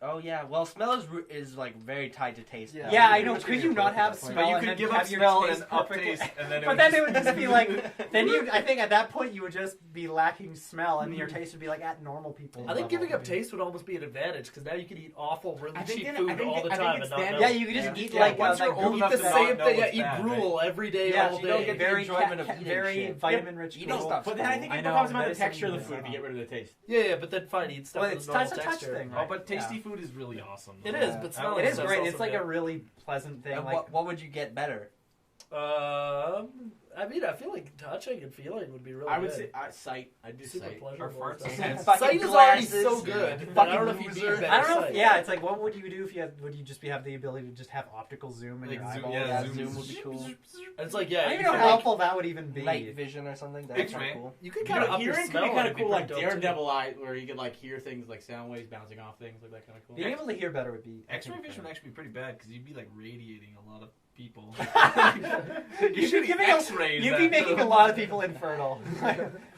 Speaker 4: Well, smell is like very tied to taste.
Speaker 1: Yeah, I know. Could you not have smell?
Speaker 3: But you could give up smell and up taste, and then.
Speaker 1: But then it would just be like. Then you, I think, at that point you would just be lacking smell, and your taste would be like at normal people.
Speaker 5: I think giving up taste would almost be an advantage because now you can eat awful, really cheap food all the time and not know.
Speaker 1: Yeah, you could just eat like
Speaker 5: eat the same thing. Eat gruel every day, all day.
Speaker 4: You don't get the enjoyment of eating
Speaker 1: very vitamin-rich gruel.
Speaker 2: But then I think it becomes about the texture of the food if you get rid of the taste.
Speaker 5: Yeah, but then fine, eat stuff with normal texture.
Speaker 3: Oh, but tasty food is really awesome.
Speaker 5: It is, but smelling
Speaker 1: it is great. It's like a really pleasant thing.
Speaker 4: What would you get better?
Speaker 5: I mean, I feel like touching and feeling would be really good.
Speaker 2: I would say sight. I'd do
Speaker 5: super
Speaker 2: sight.
Speaker 5: Pleasurable.
Speaker 4: Sight
Speaker 5: is already so good. But I don't know if you'd need better
Speaker 1: I don't know.
Speaker 5: sight.
Speaker 1: Yeah, it's like what would you do if you had? Would you just have the ability to just have optical zoom in your eyeball?
Speaker 4: Yeah, zoom would be cool.
Speaker 5: It's like
Speaker 1: I don't even know how helpful that would even be.
Speaker 4: Night vision or something. That's cool.
Speaker 5: You could kind of
Speaker 2: hearing could be kind of cool, like Daredevil eye, where you could like hear things like sound waves bouncing off things, like that kind of cool.
Speaker 1: Being able to hear better would be.
Speaker 3: X-ray vision would actually be pretty bad because you'd be like radiating a lot of people.
Speaker 1: You'd be making a lot of people infertile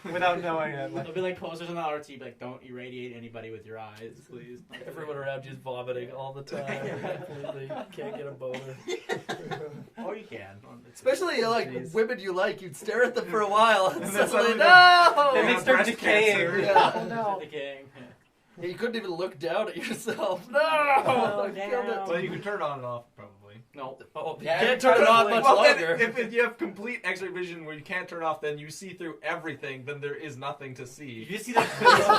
Speaker 1: without knowing it.
Speaker 2: There'll be like posters on the RT, like don't irradiate anybody with your eyes, please.
Speaker 5: Everyone around you is vomiting all the time. Completely can't get a boner.
Speaker 2: Oh, you can.
Speaker 5: Especially like women you like, you'd stare at them for a while and suddenly no.
Speaker 1: Then they start decaying.
Speaker 5: Yeah.
Speaker 2: No. Decaying.
Speaker 5: Yeah, you couldn't even look down at yourself. No.
Speaker 3: Well, you can turn it on and off probably.
Speaker 2: No.
Speaker 5: Oh, you can't turn it on much longer.
Speaker 3: If you have complete X-ray vision where you can't turn off, then you see through everything. Then there is nothing to see.
Speaker 2: You see that?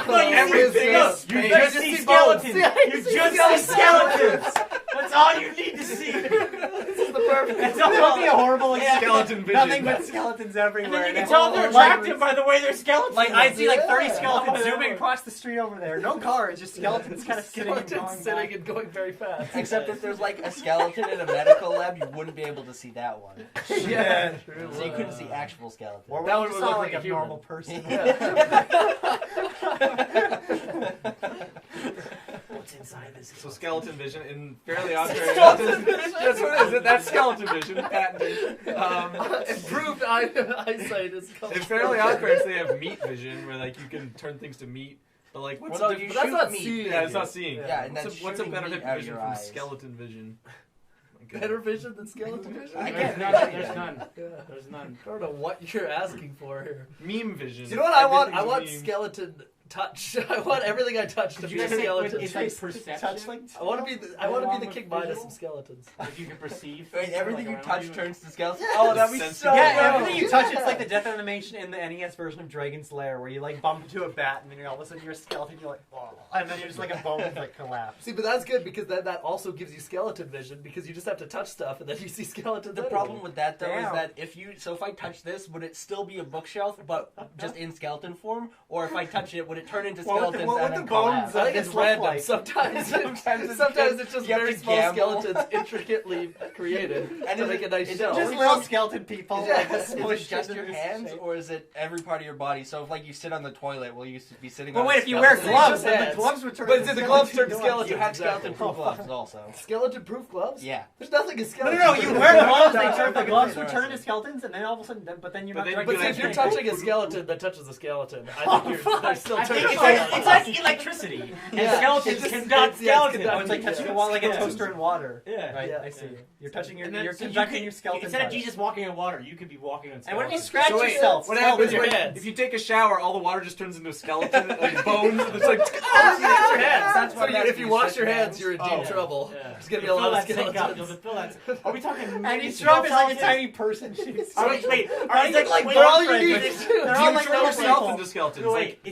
Speaker 3: Everything is
Speaker 2: you just see skeletons. You just see skeletons. That's all you need to see.
Speaker 1: This is the perfect. It's not be a horrible
Speaker 3: skeleton vision.
Speaker 1: Nothing but skeletons everywhere.
Speaker 2: And then you can tell they're attractive by the way they're skeletons.
Speaker 1: Like I'd see like 30 skeletons zooming across the street over there. No cars, just skeletons kind of sitting
Speaker 5: and going very fast.
Speaker 4: Except if there's like a skeleton in a medical lab, you wouldn't be able to see that one.
Speaker 1: Yeah,
Speaker 4: true. So you couldn't see actual skeletons.
Speaker 1: Or that would look like a normal person.
Speaker 5: What's inside this?
Speaker 3: So skeleton vision in Fairly Odd Parents. That's what it is. That's skeleton vision. Patented.
Speaker 5: Improved eyesight is called.
Speaker 3: In Fairly Odd Parents, they have meat vision, where like you can turn things to meat. But like, what's
Speaker 4: well,
Speaker 3: the
Speaker 4: no,
Speaker 5: that's not
Speaker 4: meat.
Speaker 5: seeing.
Speaker 3: Yeah, it's not seeing.
Speaker 4: Yeah, and
Speaker 3: what's a better
Speaker 4: meat
Speaker 3: vision from skeleton vision?
Speaker 5: Better vision than skeleton vision?
Speaker 2: There's none. There's none.
Speaker 5: I don't know what you're asking for here.
Speaker 3: Meme vision.
Speaker 5: You know what I want? I want skeleton touch. I want everything I touch to be a skeleton.
Speaker 2: It's like perception.
Speaker 5: I want to be the king minus some skeletons.
Speaker 2: If you can perceive.
Speaker 4: Wait, everything you touch turns to skeleton.
Speaker 1: Yeah.
Speaker 4: Oh, that'd be so.
Speaker 1: Yeah, everything you touch, it's like the death animation in the NES version of Dragon's Lair, where you like bump into a bat and then all of a sudden you're a skeleton. You're like, oh, and then you're just like a bone like collapse.
Speaker 5: See, but that's good because then that also gives you skeleton vision because you just have to touch stuff and then you see skeletons.
Speaker 4: The problem with that though is that if I touch this, would it still be a bookshelf but just in skeleton form, or if I touch it, would it turn into skeletons and then collapse?
Speaker 5: I think it's random. Like? Sometimes it's just very small skeletons intricately created and to make a nice shelf.
Speaker 1: Just little skeleton people.
Speaker 4: Yeah. Is it just your hands or is it every part of your body? So if like you sit on the toilet, will you be sitting on
Speaker 1: wait, if you wear gloves, then the gloves would turn
Speaker 5: into the gloves turn to skeletons.
Speaker 4: You have skeleton-proof gloves also.
Speaker 5: Skeleton-proof gloves?
Speaker 4: Yeah.
Speaker 5: There's nothing in skeleton.
Speaker 1: No, you wear gloves, the gloves would turn into skeletons, and then all of a sudden, but then you're not
Speaker 5: But if you're touching a skeleton that touches a skeleton, I think they're still turning.
Speaker 2: It's like electricity. And skeletons cannot skeletons.
Speaker 1: Oh, it's like touching a wall, like a toaster in water.
Speaker 2: Yeah.
Speaker 1: Right, I see. You're touching you're conducting your skeleton.
Speaker 2: Instead of Jesus walking in water, you could be walking on skeletons.
Speaker 1: And when you scratch yourself,
Speaker 3: what happens if you take a shower, all the water just turns into a skeleton, like bones, it's like,
Speaker 5: your hands. So if you wash your hands, you're in deep trouble. There's going to be a lot of skeletons.
Speaker 2: Are we talking...
Speaker 1: And you show up as like a tiny person.
Speaker 2: Wait,
Speaker 5: they're all you need.
Speaker 1: They're all like
Speaker 3: turn yourself into skeletons.
Speaker 2: Wait,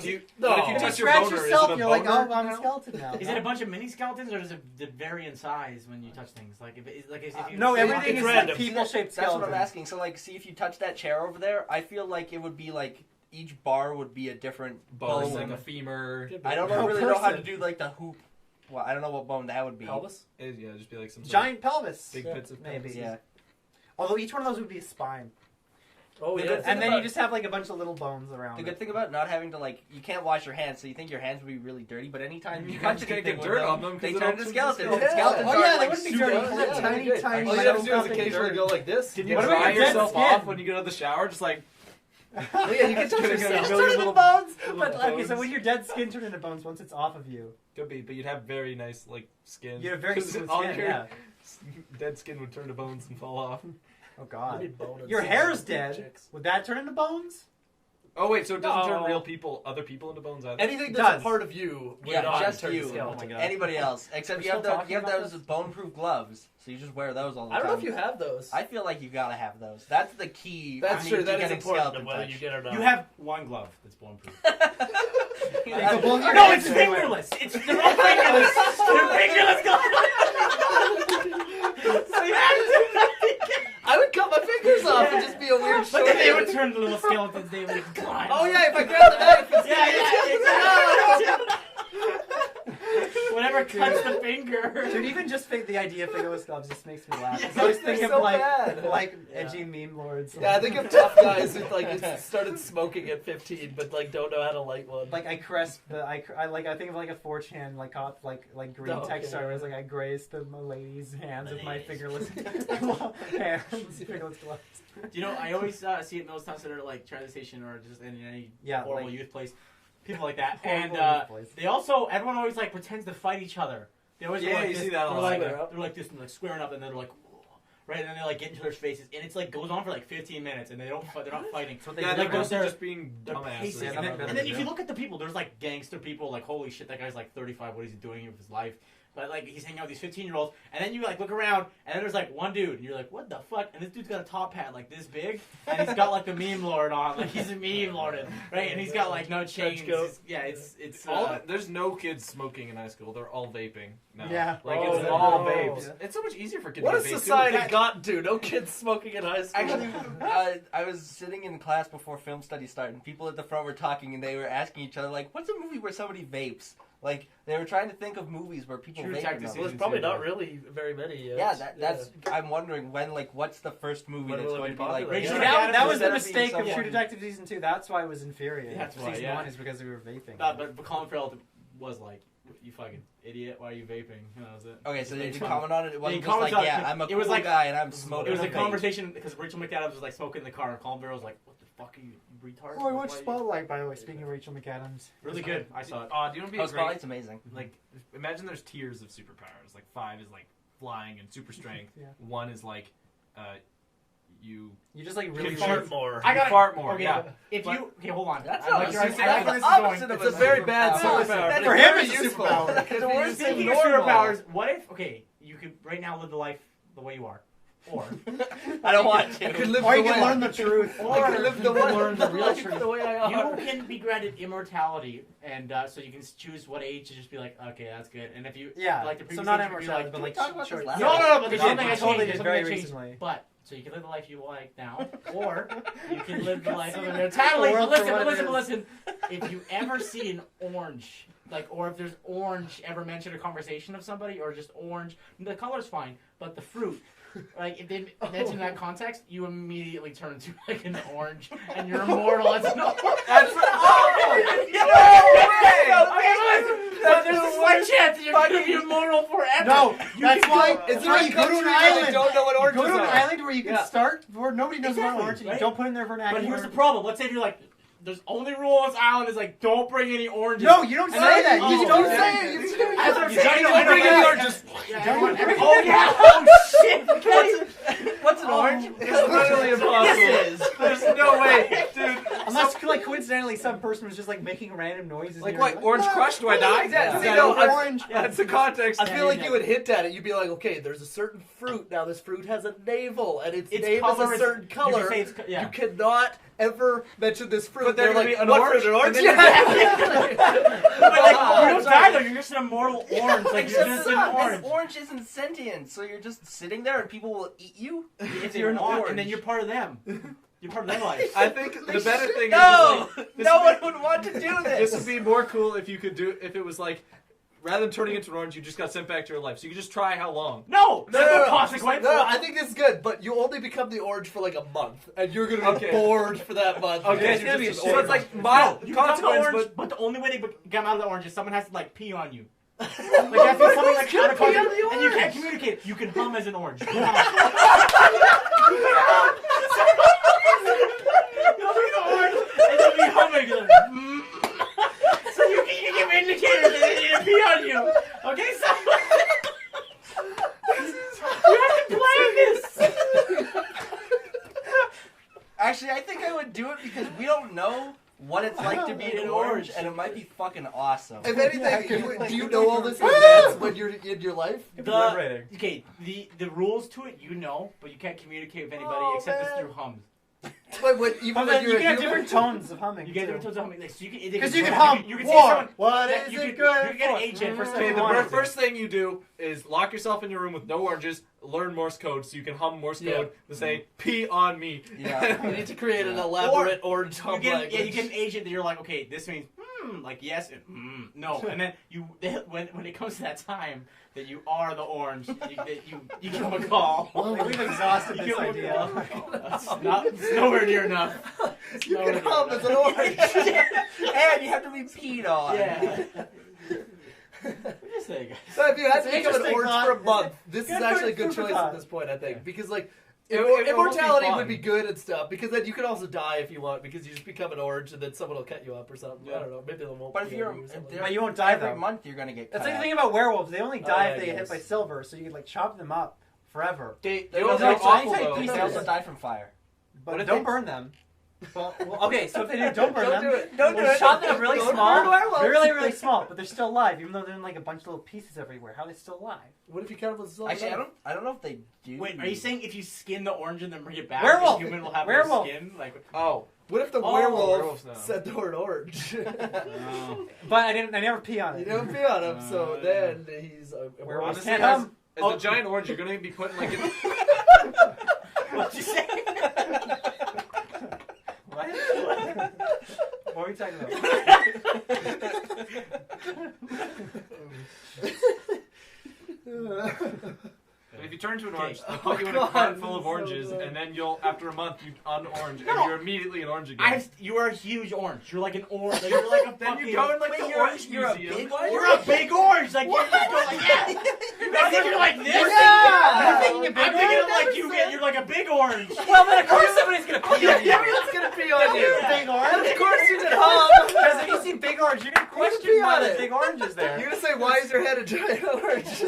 Speaker 5: No.
Speaker 3: But if you
Speaker 1: If you
Speaker 3: touch your
Speaker 1: scratch
Speaker 3: boner,
Speaker 1: yourself,
Speaker 3: is it a
Speaker 1: you're like,
Speaker 3: boner
Speaker 1: oh, I'm a
Speaker 3: now?
Speaker 1: skeleton now.
Speaker 2: Is it a bunch of mini skeletons, or does it vary in size when you touch things? Like if you
Speaker 1: No, everything
Speaker 5: it's
Speaker 1: is
Speaker 5: random.
Speaker 1: like people-shaped
Speaker 4: That's
Speaker 1: skeletons.
Speaker 4: what I'm asking. So, like, see if you touch that chair over there, I feel like it would be like each bar would be a different
Speaker 3: Bone,
Speaker 4: bone.
Speaker 3: like a femur.
Speaker 4: I don't
Speaker 1: No
Speaker 4: really know how to
Speaker 1: person.
Speaker 4: do like the hoop. Well, I don't know what bone that would be.
Speaker 5: Pelvis?
Speaker 3: Yeah, just be like some sort
Speaker 1: Giant pelvis.
Speaker 3: of big pits of
Speaker 1: maybe.
Speaker 3: pelvis.
Speaker 4: Yeah.
Speaker 1: Although each one of those would be a spine.
Speaker 5: Oh,
Speaker 4: The
Speaker 5: yeah.
Speaker 4: good thing
Speaker 1: And then
Speaker 4: about-
Speaker 1: you just have like a bunch of little bones around
Speaker 4: The
Speaker 1: it.
Speaker 4: good thing about not having to like, you can't wash your hands, so you think your hands would be really dirty, but anytime you
Speaker 3: You
Speaker 4: touch
Speaker 3: just can't
Speaker 4: anything
Speaker 3: get
Speaker 4: with
Speaker 3: dirt on them 'cause
Speaker 4: they
Speaker 3: they
Speaker 4: turn
Speaker 3: don't
Speaker 4: into
Speaker 3: turn
Speaker 4: skeletons.
Speaker 3: into
Speaker 4: And
Speaker 3: skeletons.
Speaker 4: skeletons
Speaker 1: Oh,
Speaker 4: are
Speaker 1: yeah, they
Speaker 4: like
Speaker 1: wouldn't be
Speaker 4: super
Speaker 1: dirty.
Speaker 4: old.
Speaker 1: They're tiny,
Speaker 5: good.
Speaker 1: tiny.
Speaker 3: All you have to do is
Speaker 1: microscopic
Speaker 3: occasionally
Speaker 1: dirt.
Speaker 3: go like this.
Speaker 5: Can
Speaker 3: You
Speaker 1: what about
Speaker 3: dry
Speaker 1: your dead
Speaker 3: yourself
Speaker 1: skin?
Speaker 3: off when you get out of the shower, just like
Speaker 5: Oh, yeah, you can touch
Speaker 3: Gonna get
Speaker 5: yourself.
Speaker 3: a
Speaker 1: Turn
Speaker 3: million
Speaker 1: into
Speaker 3: little-
Speaker 1: bones.
Speaker 3: little
Speaker 1: But okay, so
Speaker 3: bones.
Speaker 1: when your dead skin turned into bones once it's off of you,
Speaker 3: could be, but you'd have very nice like skin.
Speaker 1: you have very
Speaker 3: 'Cause
Speaker 1: smooth
Speaker 3: all
Speaker 1: skin.
Speaker 3: your
Speaker 1: Yeah.
Speaker 3: dead skin would turn to bones and fall off.
Speaker 1: Oh God.
Speaker 5: Maybe bone and
Speaker 1: Your
Speaker 5: skin
Speaker 1: hair's
Speaker 5: and
Speaker 1: dead.
Speaker 5: chicks.
Speaker 1: Would that turn into bones?
Speaker 3: Oh wait, so it doesn't turn
Speaker 5: No.
Speaker 3: real people, other people into bones either.
Speaker 5: Anything
Speaker 1: It
Speaker 5: that's
Speaker 1: does.
Speaker 5: a part of you would
Speaker 4: Yeah,
Speaker 5: not
Speaker 4: just
Speaker 5: turn
Speaker 4: you.
Speaker 5: to skeleton.
Speaker 1: Oh my God.
Speaker 4: Anybody else, except
Speaker 1: We're
Speaker 4: you have
Speaker 1: still talking about
Speaker 4: those
Speaker 1: this?
Speaker 4: bone-proof gloves, so you just wear those all the
Speaker 5: I
Speaker 4: time.
Speaker 5: don't know if you have those.
Speaker 4: I feel like you gotta have those. That's the key.
Speaker 5: That's
Speaker 4: to
Speaker 5: true.
Speaker 4: to
Speaker 5: That is
Speaker 4: getting
Speaker 5: important,
Speaker 4: skeleton
Speaker 5: whether
Speaker 4: touch.
Speaker 5: you get or not.
Speaker 2: You have one glove that's blown-proof.
Speaker 4: That's-
Speaker 1: Well, your
Speaker 2: No,
Speaker 1: hands
Speaker 2: it's
Speaker 1: anyway.
Speaker 2: fingerless. They're all fingerless. They're fingerless gloves. So you have to.
Speaker 5: I would cut my fingers off and just be a weird
Speaker 2: But
Speaker 5: short.
Speaker 2: then they would turn to little skeletons. They would climb.
Speaker 5: Oh yeah, if I grab the knife, it's
Speaker 2: Yeah, whatever cuts the finger.
Speaker 1: Dude, even just the idea of fingerless gloves just makes me laugh.
Speaker 2: Yeah,
Speaker 1: I always
Speaker 5: they're
Speaker 1: think
Speaker 5: so
Speaker 1: of like
Speaker 5: bad.
Speaker 1: edgy meme lords.
Speaker 5: Yeah, I think of tough guys who like started smoking at 15, but like don't know how to light one.
Speaker 1: Like I caress I think of like a 4chan like green
Speaker 5: Oh,
Speaker 1: text
Speaker 5: okay.
Speaker 1: where it's like I graze the lady's hands with my fingerless hands, fingerless gloves.
Speaker 2: You know, I always see it in those times that are like transit station or just in any horrible youth place, people like that, and they also everyone always like pretends to fight each other. They always go like
Speaker 3: you
Speaker 2: this,
Speaker 3: see that a
Speaker 2: they're
Speaker 3: lot.
Speaker 2: like like this and like squaring up, and then they're like. Right, and then they like get into their faces, and it's like goes on for like 15 minutes, and they're not fighting.
Speaker 1: So
Speaker 3: Yeah,
Speaker 2: like
Speaker 3: they're
Speaker 2: they're
Speaker 3: just being
Speaker 2: they're
Speaker 3: dumbasses.
Speaker 2: pacing.
Speaker 1: Yeah,
Speaker 2: And
Speaker 1: nothing
Speaker 2: then,
Speaker 1: better
Speaker 2: and then
Speaker 1: to
Speaker 2: if
Speaker 1: do.
Speaker 2: you look at the people, there's like gangster people, like holy shit, that guy's like 35. What is he doing with his life? But like he's hanging out with these 15-year-olds, and then you like look around, and then there's like one dude, and you're like, what the fuck? And this dude's got a top hat like this big, and he's got like the meme lord on, like he's a meme lord, right? And he's got like no chains.
Speaker 5: coat.
Speaker 2: It's
Speaker 3: There's no kids smoking in high school. They're all vaping now.
Speaker 1: Yeah.
Speaker 3: Like
Speaker 5: Oh,
Speaker 3: it's all
Speaker 5: no.
Speaker 3: vapes. It's so much easier for kids
Speaker 5: What
Speaker 3: to
Speaker 5: has
Speaker 3: vape, too.
Speaker 5: society
Speaker 3: That-
Speaker 5: gotten to? No kids smoking in high school.
Speaker 4: Actually, I was sitting in class before film study started, and people at the front were talking, and they were asking each other, like, what's a movie where somebody vapes? Like, they were trying to think of movies where people
Speaker 2: True
Speaker 4: vape.
Speaker 2: Detective
Speaker 4: in them.
Speaker 5: well, there's probably not really very many yet.
Speaker 4: Yeah, that's. I'm wondering when, like, what's the first movie
Speaker 5: When
Speaker 4: that's
Speaker 5: will it
Speaker 4: going
Speaker 5: be
Speaker 4: to be like?
Speaker 5: popular?
Speaker 2: Rachel
Speaker 1: See,
Speaker 2: McAdams
Speaker 1: that was the
Speaker 4: instead of being
Speaker 1: mistake of
Speaker 4: someone-
Speaker 1: True Detective Season 2. That's why it was infuriating.
Speaker 2: That's why,
Speaker 1: Season
Speaker 2: yeah.
Speaker 1: 1 is because we were vaping.
Speaker 2: but Colin Farrell was like, you fucking idiot, why are you vaping? And that was it.
Speaker 4: Okay, so
Speaker 2: They
Speaker 4: did you
Speaker 2: made
Speaker 4: comment on it? It wasn't
Speaker 2: They
Speaker 4: just like,
Speaker 2: commented on
Speaker 4: yeah,
Speaker 2: it.
Speaker 4: I'm a
Speaker 2: It
Speaker 4: cool
Speaker 2: was like-
Speaker 4: guy and I'm smoking
Speaker 2: It was a
Speaker 4: vape.
Speaker 2: conversation because Rachel McAdams was like smoking in the car, and Colin Farrell was like, "What the fuck are you retard?"
Speaker 1: Oh, I watched
Speaker 2: Why-
Speaker 1: Spotlight, by the way, speaking of Rachel McAdams.
Speaker 2: Really good. I saw it.
Speaker 3: Do you want to be
Speaker 4: Oh,
Speaker 3: a great,
Speaker 4: Spotlight's amazing.
Speaker 3: like, imagine there's tiers of superpowers. Like 5 is like flying and super strength.
Speaker 1: Yeah.
Speaker 3: 1 is like, you
Speaker 1: You just like
Speaker 3: can
Speaker 1: really
Speaker 5: fart more.
Speaker 2: I got
Speaker 3: fart more.
Speaker 2: Okay,
Speaker 3: yeah.
Speaker 2: if you hold on.
Speaker 4: That's
Speaker 2: I
Speaker 4: not
Speaker 2: like
Speaker 4: a
Speaker 2: your- I
Speaker 4: superpower.
Speaker 2: like where this is
Speaker 4: That's
Speaker 2: going.
Speaker 4: opposite of
Speaker 5: It's a very bad
Speaker 4: superpower.
Speaker 5: superpower.
Speaker 4: That's
Speaker 1: For
Speaker 4: very
Speaker 1: him, it's a
Speaker 4: useful.
Speaker 1: superpower.
Speaker 4: It's
Speaker 2: The
Speaker 4: worse
Speaker 2: worst
Speaker 4: than
Speaker 2: Speaking of
Speaker 4: normal.
Speaker 2: superpowers, what if you could right now live the life the way you are, or
Speaker 4: I don't want to.
Speaker 5: I could live
Speaker 1: Or
Speaker 5: the
Speaker 1: you
Speaker 5: way
Speaker 1: can learn the truth.
Speaker 2: Or
Speaker 5: I could live the
Speaker 1: you can
Speaker 5: way,
Speaker 1: learn the real
Speaker 5: life
Speaker 1: truth.
Speaker 5: the way I are.
Speaker 2: you can be granted immortality, and so you can choose what age to just be like, okay, that's good. And if you
Speaker 1: Yeah,
Speaker 2: like the
Speaker 1: so
Speaker 2: previous
Speaker 1: not
Speaker 2: age, you'd be
Speaker 1: immortality,
Speaker 2: like,
Speaker 1: but like
Speaker 4: talk about
Speaker 1: short.
Speaker 4: this last
Speaker 2: no, but
Speaker 1: We
Speaker 2: there's
Speaker 1: did,
Speaker 2: something
Speaker 1: we
Speaker 2: I
Speaker 1: totally
Speaker 2: changed.
Speaker 1: did
Speaker 2: There's
Speaker 1: very
Speaker 2: something I changed.
Speaker 1: recently.
Speaker 2: But so you can live the life you like now, or you can live the life of immortality.
Speaker 1: Or
Speaker 2: But
Speaker 1: for what it
Speaker 2: listen. If you ever see an orange, like, or if there's orange ever mentioned in a conversation of somebody, or just orange, the color's fine, but the fruit. Like, if they mention that context, you immediately turn into like an orange, and you're immortal as an orange. There's a slight chance that you're going to be immortal forever.
Speaker 1: No, that's why.
Speaker 5: Is
Speaker 1: That's
Speaker 5: there
Speaker 1: why
Speaker 5: a
Speaker 1: you go to
Speaker 5: country
Speaker 1: an
Speaker 5: where they
Speaker 1: island.
Speaker 5: don't know what oranges
Speaker 1: Go to an
Speaker 5: are?
Speaker 1: island where you can
Speaker 5: Yeah.
Speaker 1: start where nobody knows
Speaker 2: Exactly,
Speaker 1: about orange, and you
Speaker 2: right?
Speaker 1: don't put in their vernacular.
Speaker 2: But here's the problem. Let's say if you're like, there's only rule on this island is like, don't bring any oranges.
Speaker 1: No, you don't
Speaker 2: And
Speaker 1: say
Speaker 2: then-
Speaker 1: that. You
Speaker 2: oh,
Speaker 1: just don't
Speaker 2: yeah.
Speaker 1: say it. You just don't
Speaker 2: As I'm
Speaker 1: say it.
Speaker 2: saying,
Speaker 5: Don't bring any oranges.
Speaker 2: Oh yeah! Oh shit!
Speaker 4: What's an orange?
Speaker 3: It's literally impossible.
Speaker 2: Yes, it is.
Speaker 3: There's no way, dude.
Speaker 1: Unless, like, coincidentally, some person was just, like, making random noises.
Speaker 3: Like, what? Orange Crush? Do I die?
Speaker 5: Orange.
Speaker 3: That's the context.
Speaker 5: I feel like you would hint at it. You'd be like, okay, there's a certain fruit. Now, this fruit has a navel, and its name is a certain color. You cannot ever mention this fruit.
Speaker 3: But they're
Speaker 5: like,
Speaker 3: an
Speaker 5: what
Speaker 3: orange?
Speaker 5: fruit? An orange?
Speaker 2: But like, you don't die though. You're just an immortal orange. Like you're just an orange.
Speaker 4: This orange isn't sentient, so you're just sitting there and people will eat you
Speaker 2: If you're an orange, and then you're part of them. You're part of their life.
Speaker 3: I think the better thing
Speaker 4: no,
Speaker 3: is like,
Speaker 4: no one would want to do this.
Speaker 3: This would be more cool if you could do if it was like rather than turning into an orange, you just got sent back to your life. So you could just try how long.
Speaker 2: No
Speaker 5: consequence. No, I think this is good, but you only become the orange for like a month, and you're gonna be bored for that month.
Speaker 3: Okay,
Speaker 5: it's gonna be
Speaker 3: so it's like mild consequence,
Speaker 2: but the only way to get out of the orange is someone has to like pee on you. Like that's something like kind of and you can't communicate. You can hum as an orange. You'll be the orange, and you'll be humming. So you can give indicators that they need to pee on you. Okay, so you have to plan this.
Speaker 4: Actually, I think I would do it because we don't know what it's like to be an orange, and it might be fucking awesome.
Speaker 5: If anything, do you know all this in advance when you're in your life?
Speaker 2: The rules to it, you know, but you can't communicate with anybody except it's through hums.
Speaker 5: But even when
Speaker 1: you get different tones of humming.
Speaker 2: You get different tones of humming. Because
Speaker 1: you can hum.
Speaker 2: You can
Speaker 1: war. What is
Speaker 2: you
Speaker 1: it
Speaker 2: good?
Speaker 1: good?
Speaker 2: You can get an agent for
Speaker 3: Okay, the first thing you do is lock yourself in your room with no oranges, learn Morse code so you can hum Morse code to say, pee on me.
Speaker 4: Yeah.
Speaker 5: You need to create an elaborate orange hum language.
Speaker 2: Yeah, you get an agent that you're like, okay, this means, like yes and no. And then when it comes to that time that you are the orange, you give them a call.
Speaker 1: We've exhausted this idea.
Speaker 2: It's nowhere near enough.
Speaker 5: You can hum as an orange.
Speaker 4: And you have to be peed on.
Speaker 2: Yeah. Just saying.
Speaker 5: So if you had to become an orange for a month, this is actually a good choice at this point, I think. Because, like, immortality would be good and stuff, because then you can also die if you want, because you just become an orange and then someone will cut you up or something. I don't know. Maybe they won't.
Speaker 4: But
Speaker 1: you won't die
Speaker 4: every month, you're gonna get.
Speaker 1: That's like the thing about werewolves. They only die if they get hit by silver, so you can like chop them up forever.
Speaker 3: They also
Speaker 4: die from fire.
Speaker 1: But don't burn them. Well, okay, so if they don't burn them,
Speaker 4: Don't do it.
Speaker 1: Chop them really small. They're really, really small, but they're still alive, even though they're in like a bunch of little pieces everywhere. How are they still alive?
Speaker 5: What if you cut them with
Speaker 4: Actually, I don't know if they do.
Speaker 2: Wait, are you saying if you skin the orange and then bring it back,
Speaker 1: werewolf.
Speaker 2: the human will have no skin? Like,
Speaker 5: what if the werewolf said they were an orange?
Speaker 1: But I never pee on it.
Speaker 5: You never pee on him, so then he's a werewolf.
Speaker 3: Honestly, as a giant orange, you're gonna be putting like.
Speaker 2: What'd you say?
Speaker 1: What are we talking about?
Speaker 3: If you turn to an orange, they'll put you in a cart full of oranges, and then after a month, you un-orange, and you're immediately an orange again.
Speaker 2: You are a huge orange. You're like an orange. Like, you're like a
Speaker 3: then
Speaker 2: fucking...
Speaker 3: you go in like the orange museum.
Speaker 2: You're a big orange. Like, you're just going like, yeah. You're like this.
Speaker 1: Yeah.
Speaker 2: You're thinking a big orange? I'm thinking of like you're like a big orange.
Speaker 1: Well, then of course somebody's going to pee on you.
Speaker 5: Everyone's going to pee on you.
Speaker 1: Big orange.
Speaker 5: Of course you can hum.
Speaker 1: Because if you see big orange, you're going to question why the big orange is there.
Speaker 5: You're going to say, why is your head a giant orange?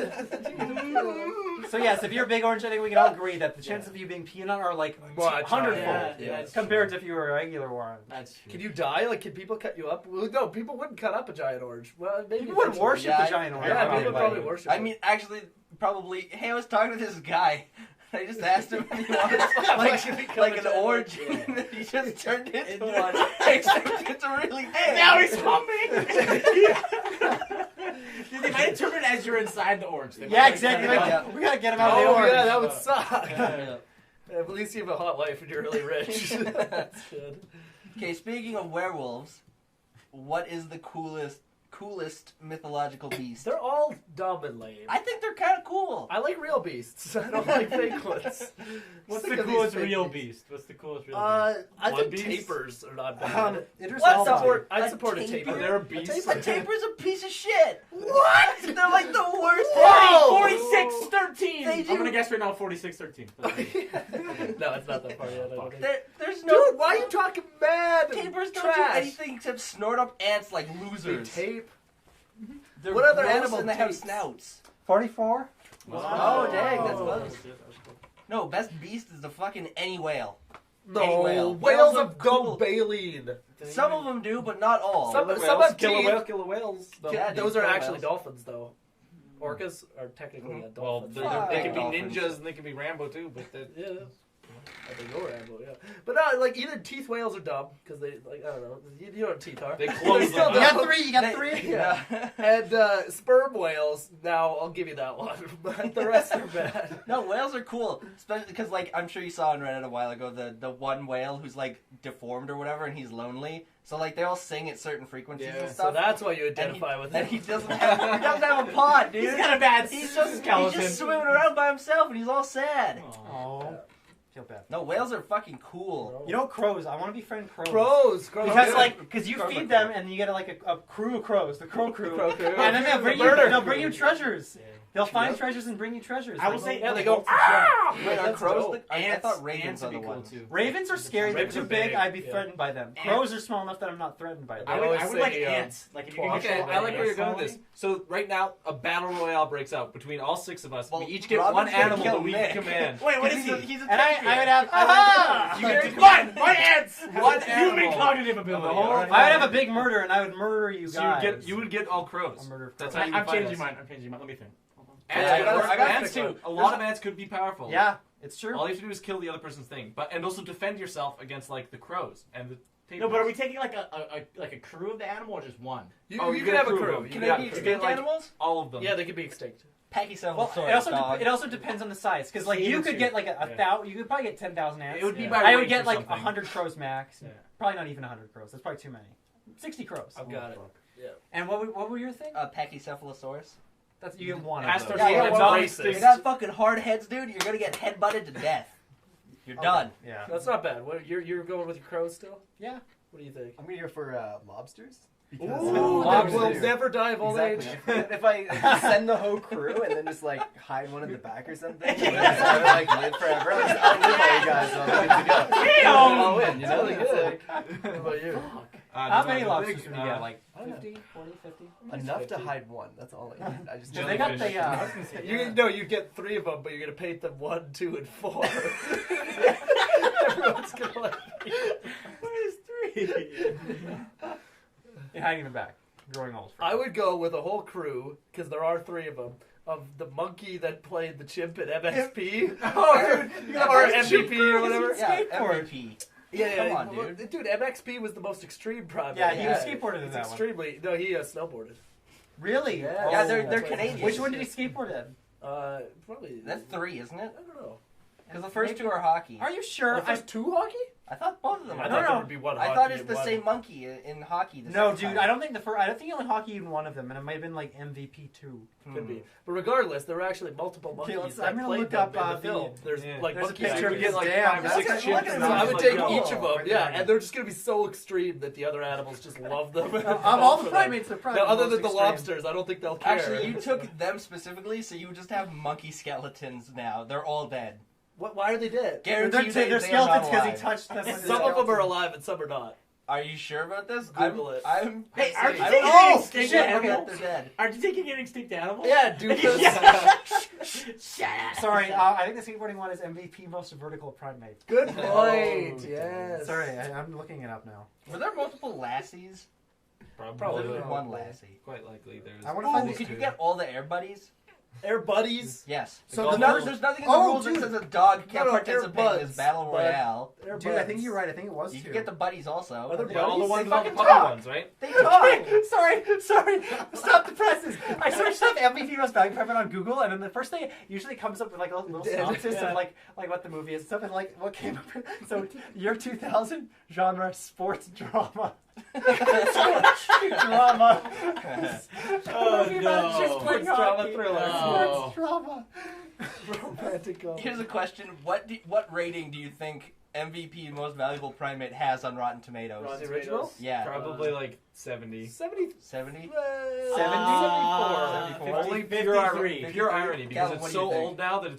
Speaker 1: So yes, if you're a big orange, I think we can all agree that the chances of you being peed on are like 100-fold compared to if you were a regular orange.
Speaker 5: Can you die? Like, can people cut you up? Well, no, people wouldn't cut up a giant orange. Well, maybe
Speaker 1: people would worship the giant orange.
Speaker 5: Yeah, people would probably worship.
Speaker 4: I mean, actually, probably. Hey, I was talking to this guy. I just asked him if he wanted like an orange, and he just turned into one. It's really big.
Speaker 2: And now he's humming. They might interpret it as you're inside the orange.
Speaker 1: Yeah, exactly. We gotta get him out of the orange.
Speaker 5: Yeah, that would suck. At least you have a hot wife and you're really rich. That's good.
Speaker 4: Okay, speaking of werewolves, what is the coolest mythological beast?
Speaker 5: They're all dumb and lame.
Speaker 4: I think they're kind of cool.
Speaker 5: I like real beasts. I don't like fake ones.
Speaker 2: What's the coolest real beast? What's the coolest real beast?
Speaker 5: I think tapirs are not bad.
Speaker 4: I'd
Speaker 5: support a tapir.
Speaker 3: They're a beast.
Speaker 4: A tapir's a piece of shit.
Speaker 2: What?
Speaker 4: They're like the worst.
Speaker 2: 4613. I'm gonna guess right now 4613.
Speaker 5: No, it's not that far yet.
Speaker 4: There's no.
Speaker 5: Dude, why are you talking mad?
Speaker 4: Tapirs don't do anything except snort up ants like losers.
Speaker 5: They tape.
Speaker 4: They're
Speaker 5: what other
Speaker 4: gross
Speaker 5: animal
Speaker 4: and they have
Speaker 5: tapes?
Speaker 4: snouts.
Speaker 1: 44?
Speaker 4: Oh, dang, that's close. No, best beast is the fucking any whale. Any whale.
Speaker 5: Whales
Speaker 4: are
Speaker 5: have
Speaker 4: cool.
Speaker 5: dumb baleen.
Speaker 4: Some of them do, but not all.
Speaker 5: Some have
Speaker 3: killer
Speaker 5: teeth.
Speaker 3: whales.
Speaker 4: Yeah,
Speaker 5: Those
Speaker 4: dude,
Speaker 5: are
Speaker 4: killer
Speaker 5: actually
Speaker 4: whales.
Speaker 5: dolphins, though. Orcas are technically a
Speaker 3: Well,
Speaker 5: dolphin.
Speaker 3: they can be
Speaker 4: Dolphins.
Speaker 3: ninjas and they can be Rambo too, but
Speaker 5: Yeah. I think you're Rambo, yeah. But no, like, either teeth whales are dumb, because they, like, I don't know. You know what teeth are.
Speaker 3: they close
Speaker 5: still
Speaker 3: them.
Speaker 1: You
Speaker 5: dumb.
Speaker 1: got three. You got three.
Speaker 5: Yeah. And sperm whales, now I'll give you that one. But the rest are bad.
Speaker 4: No, whales are cool, especially because, like, I'm sure you saw on Reddit a while ago the one whale who's like deformed or whatever, and he's lonely. So like they all sing at certain frequencies and
Speaker 5: So
Speaker 4: stuff.
Speaker 5: that's why you identify with him.
Speaker 4: And he doesn't have a pod, dude.
Speaker 2: He's got a bad
Speaker 4: He's
Speaker 2: skeleton.
Speaker 4: just swimming around by himself, and he's all sad.
Speaker 1: Oh, feel bad.
Speaker 4: No, whales are fucking cool.
Speaker 1: You know crows? I want to befriend crows.
Speaker 5: Crows.
Speaker 1: Because you
Speaker 5: Crows
Speaker 1: feed
Speaker 5: are
Speaker 1: them
Speaker 5: cool.
Speaker 1: and you get like a crew of crows, the crow crew,
Speaker 5: Crow crew.
Speaker 1: and then they'll bring you treasures.
Speaker 5: Yeah.
Speaker 1: They'll find treasures and bring you treasures.
Speaker 2: I will
Speaker 1: Like,
Speaker 2: say,
Speaker 5: Yeah, they go, ah!
Speaker 4: Wait, are
Speaker 5: That's
Speaker 4: crows?
Speaker 5: dope.
Speaker 4: I thought ravens
Speaker 2: ants
Speaker 4: are
Speaker 2: would
Speaker 4: the
Speaker 2: be cool
Speaker 4: ones.
Speaker 2: too.
Speaker 1: Ravens are scary. They're
Speaker 5: Ravens
Speaker 1: too
Speaker 5: are
Speaker 1: big.
Speaker 5: big,
Speaker 1: I'd be
Speaker 5: yeah.
Speaker 1: threatened by them.
Speaker 2: Ants-
Speaker 1: Crows are small enough that I'm not threatened by them.
Speaker 2: I
Speaker 5: always
Speaker 2: would like
Speaker 5: say,
Speaker 2: ants. Like if you
Speaker 5: talk-
Speaker 2: could
Speaker 3: Okay,
Speaker 2: control
Speaker 3: I like where you're
Speaker 2: ants.
Speaker 3: going with this. So right now, a battle royale breaks out between all 6 of us.
Speaker 4: Well,
Speaker 3: we each get
Speaker 4: Robin's
Speaker 3: one
Speaker 4: gonna
Speaker 3: animal
Speaker 4: kill
Speaker 3: that we
Speaker 4: Nick.
Speaker 3: command.
Speaker 2: Wait, what is
Speaker 4: He's a
Speaker 2: he?
Speaker 1: And I would have.
Speaker 2: Aha!
Speaker 3: You get
Speaker 2: One ants.
Speaker 3: one
Speaker 2: Human
Speaker 3: animal.
Speaker 2: cognitive
Speaker 3: of the
Speaker 2: ability.
Speaker 3: whole
Speaker 2: alright?
Speaker 1: I would have a big murder, and I would murder you
Speaker 3: So
Speaker 1: guys.
Speaker 3: you would get all crows.
Speaker 1: A murder of
Speaker 3: That's
Speaker 1: crows.
Speaker 3: how you
Speaker 2: I'm
Speaker 3: fight
Speaker 2: changing
Speaker 3: us.
Speaker 2: mine. Let me think.
Speaker 3: Ants,
Speaker 4: Yeah,
Speaker 3: could
Speaker 4: I
Speaker 3: work.
Speaker 4: gotta
Speaker 3: Ants
Speaker 4: pick
Speaker 3: too.
Speaker 4: one.
Speaker 3: A lot of ants could be powerful.
Speaker 1: Yeah, it's true.
Speaker 3: All you have to do is kill the other person's thing, and also defend yourself against like the crows and the.
Speaker 2: No, but are we taking like a crew of the animal or just one?
Speaker 5: You
Speaker 3: you
Speaker 5: can
Speaker 3: get
Speaker 5: have a
Speaker 3: of
Speaker 5: crew.
Speaker 3: them.
Speaker 4: Can
Speaker 3: Yeah,
Speaker 4: they be
Speaker 3: you
Speaker 4: extinct
Speaker 3: get, like,
Speaker 4: animals?
Speaker 3: all of them.
Speaker 5: Yeah, they can be extinct.
Speaker 4: Pachycephalosaurus,
Speaker 1: Well, it
Speaker 4: dog.
Speaker 1: also depends on the size, because like
Speaker 3: Either
Speaker 1: you could
Speaker 3: two.
Speaker 1: get like a
Speaker 3: Yeah.
Speaker 1: thousand. You could probably get 10,000 ants.
Speaker 3: It would be
Speaker 5: Yeah.
Speaker 3: by
Speaker 1: I would
Speaker 3: weight
Speaker 1: get
Speaker 3: or
Speaker 1: like
Speaker 3: something.
Speaker 1: 100 crows max.
Speaker 3: Yeah.
Speaker 1: Probably not even 100 crows. That's probably too many. 60 crows.
Speaker 5: I've got it. Yeah.
Speaker 1: And what were your thing?
Speaker 4: Pachycephalosaurus.
Speaker 1: That's you get one.
Speaker 3: Astor-
Speaker 1: of
Speaker 3: Yeah,
Speaker 1: those.
Speaker 3: yeah,
Speaker 5: it's
Speaker 3: well,
Speaker 5: racist.
Speaker 4: They got fucking hard heads, dude. You're gonna get headbutted to death. You're done.
Speaker 1: Yeah.
Speaker 5: That's not bad. What, you're going with your crows still?
Speaker 1: Yeah.
Speaker 5: What do you think?
Speaker 6: I'm gonna go for lobsters.
Speaker 5: Ooh,
Speaker 1: lobsters.
Speaker 5: that will never die of old age.
Speaker 6: Exactly. If I just send the whole crew and then just like hide one in the back or something, and then just have it like live forever, I'll just outlive all you guys. And I'm good to go.
Speaker 2: Damn!
Speaker 6: I'll win. You know,
Speaker 5: Really
Speaker 6: it's
Speaker 5: good.
Speaker 6: like
Speaker 5: What about you?
Speaker 1: How many
Speaker 3: the
Speaker 1: lobsters
Speaker 3: big,
Speaker 1: would you get? Like
Speaker 5: I don't know.
Speaker 1: 50, 40, 50?
Speaker 6: enough to hide one. That's all I need. I just
Speaker 1: Dude, they got
Speaker 3: Jellyfish.
Speaker 1: the.
Speaker 5: You get 3 of them, but you're gonna paint them 1, 2, and 4. Everyone's gonna like.
Speaker 2: What is 3?
Speaker 1: You're hiding in the back. Growing old.
Speaker 5: I would go with a whole crew because there are 3 of them. Of the monkey that played the chimp at MXP, or MVP or whatever.
Speaker 4: Yeah,
Speaker 1: Skateboard.
Speaker 4: MVP.
Speaker 5: Yeah,
Speaker 4: Come on,
Speaker 5: well,
Speaker 4: dude.
Speaker 5: dude, MXP was the most extreme project.
Speaker 1: Yeah, he was skateboarded in
Speaker 5: It's
Speaker 1: that one.
Speaker 5: extremely. No, he snowboarded.
Speaker 1: Really?
Speaker 5: Yeah.
Speaker 4: Yeah,
Speaker 1: Oh.
Speaker 4: they're Canadian.
Speaker 1: Which one did he skateboard in?
Speaker 5: Probably.
Speaker 4: That's 3, isn't it?
Speaker 5: I don't know.
Speaker 4: Because the first 2 are hockey.
Speaker 1: Are you sure?
Speaker 5: The first 2 hockey?
Speaker 4: I thought both of them.
Speaker 5: I
Speaker 4: I
Speaker 5: thought
Speaker 1: no.
Speaker 5: there would be one.
Speaker 4: I
Speaker 5: hockey
Speaker 4: thought it's
Speaker 5: and
Speaker 4: the
Speaker 5: one-
Speaker 4: same monkey in hockey. The
Speaker 1: No,
Speaker 4: second
Speaker 1: dude.
Speaker 4: time.
Speaker 1: I don't think I don't think he only hockey in one of them, and it might have been like MVP 2.
Speaker 5: Could be, but regardless, there were actually multiple monkeys
Speaker 1: let's-
Speaker 5: that
Speaker 1: I'm gonna
Speaker 5: played
Speaker 1: look
Speaker 5: them
Speaker 1: up,
Speaker 5: in the
Speaker 1: the-
Speaker 5: film. There's
Speaker 3: Yeah.
Speaker 5: like
Speaker 1: There's a
Speaker 5: monkeys.
Speaker 1: picture
Speaker 3: You
Speaker 1: of
Speaker 3: get like
Speaker 6: Damn,
Speaker 3: 5 or
Speaker 6: that's
Speaker 3: 6
Speaker 6: like-
Speaker 3: chips.
Speaker 6: look at
Speaker 3: and
Speaker 6: this.
Speaker 5: So I
Speaker 3: it's
Speaker 5: would
Speaker 3: like,
Speaker 5: take
Speaker 3: oh.
Speaker 5: each of them,
Speaker 1: Right
Speaker 5: yeah,
Speaker 1: there.
Speaker 5: and they're just gonna be so extreme that the other animals just love them.
Speaker 1: Of all the primates, they're probably
Speaker 5: Now, other
Speaker 1: most
Speaker 5: than the
Speaker 1: extreme.
Speaker 5: lobsters, I don't think they'll care.
Speaker 4: Actually, you took them specifically, so you just have monkey skeletons now. They're all dead.
Speaker 5: Why are they dead?
Speaker 4: Guarantee
Speaker 1: They're,
Speaker 4: you
Speaker 1: they're
Speaker 4: they are
Speaker 1: skeletons
Speaker 4: not
Speaker 1: because he
Speaker 4: alive.
Speaker 1: touched them. with his
Speaker 5: Some of them are
Speaker 1: skeleton.
Speaker 5: alive and some are not.
Speaker 4: Are you sure about this?
Speaker 5: Google it.
Speaker 4: I'm
Speaker 2: Hey,
Speaker 4: I
Speaker 2: aren't you
Speaker 4: don't
Speaker 2: taking
Speaker 4: know.
Speaker 2: an extinct
Speaker 4: Shit,
Speaker 2: animal?
Speaker 4: They're dead.
Speaker 2: Are you taking an extinct animal?
Speaker 5: Yeah, doofus.
Speaker 1: Sorry, I think the skateboarding one is MVP most vertical primate.
Speaker 5: Good point.
Speaker 6: Oh,
Speaker 5: Yes.
Speaker 1: Sorry, I'm looking it up now.
Speaker 4: Were there multiple lassies?
Speaker 5: Probably.
Speaker 4: There was one lassie.
Speaker 3: Quite likely there's.
Speaker 1: I wanna
Speaker 4: Ooh,
Speaker 1: find
Speaker 4: could you get all the air buddies?
Speaker 5: Air buddies.
Speaker 4: Yes.
Speaker 1: So
Speaker 4: There's,
Speaker 1: the
Speaker 4: no-
Speaker 1: first-
Speaker 4: there's nothing in the
Speaker 1: Oh,
Speaker 4: rules
Speaker 1: dude.
Speaker 4: that says a dog can't
Speaker 5: No, no,
Speaker 4: participate
Speaker 5: Air
Speaker 4: in this
Speaker 5: Buds,
Speaker 4: battle
Speaker 5: but-
Speaker 4: royale.
Speaker 5: Air
Speaker 1: Dude, I think
Speaker 5: buds.
Speaker 1: you're right. I think it was
Speaker 4: You
Speaker 1: 2.
Speaker 4: can get the buddies also.
Speaker 5: Are there
Speaker 3: Yeah, all the
Speaker 5: buddies?
Speaker 3: ones
Speaker 1: They
Speaker 3: with all the
Speaker 1: fucking
Speaker 3: puppy
Speaker 1: talk.
Speaker 3: ones, right?
Speaker 4: They talk.
Speaker 1: Sorry. Stop the presses. I searched up MVP most value primate on Google, and then the first thing it usually comes up with like a little synopsis
Speaker 5: Yeah.
Speaker 1: of like what the movie is and stuff, and like what came up. So year 2000, genre sports drama. Drama.
Speaker 2: Oh,
Speaker 1: Movie about
Speaker 2: no.
Speaker 1: chicks playing
Speaker 5: Sports drama
Speaker 1: hockey.
Speaker 5: thriller.
Speaker 2: No.
Speaker 1: Sports drama.
Speaker 5: Romantic comedy.
Speaker 4: Here's a question: what rating do you think MVP Most Valuable Primate has on Rotten Tomatoes?
Speaker 5: The original?
Speaker 4: Yeah,
Speaker 3: Probably like 70.
Speaker 5: 70.
Speaker 4: 70.
Speaker 5: 74.
Speaker 3: Only
Speaker 2: 53.
Speaker 3: pure irony, because
Speaker 4: Calvin,
Speaker 3: it's
Speaker 4: what do
Speaker 3: so
Speaker 4: you think?
Speaker 3: old now that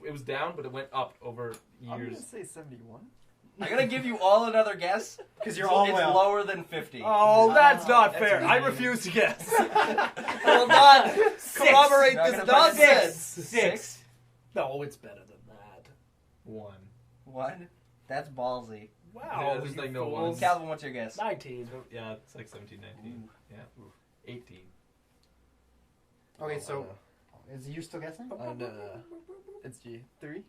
Speaker 3: it was down, but it went up over
Speaker 6: I'm gonna
Speaker 3: years.
Speaker 6: say 71.
Speaker 4: I'm gonna give you all another guess.
Speaker 1: Because you're
Speaker 4: So
Speaker 1: all
Speaker 4: it's
Speaker 1: well.
Speaker 4: lower than 50.
Speaker 5: Oh, that's not
Speaker 3: That's
Speaker 5: fair. I
Speaker 3: mean.
Speaker 5: refuse to guess. I will not corroborate
Speaker 4: You're
Speaker 5: this
Speaker 4: not gonna find
Speaker 5: nonsense.
Speaker 2: 6.
Speaker 5: No, it's better than that.
Speaker 3: 1.
Speaker 4: One. That's ballsy.
Speaker 5: Wow.
Speaker 3: Yeah, there's like no
Speaker 5: fools.
Speaker 3: ones.
Speaker 4: Calvin, what's your guess?
Speaker 5: 19.
Speaker 3: Yeah, it's like 17, 19.
Speaker 4: Ooh.
Speaker 3: Yeah. 18.
Speaker 1: Okay, so is you still guessing?
Speaker 6: It's G. 3?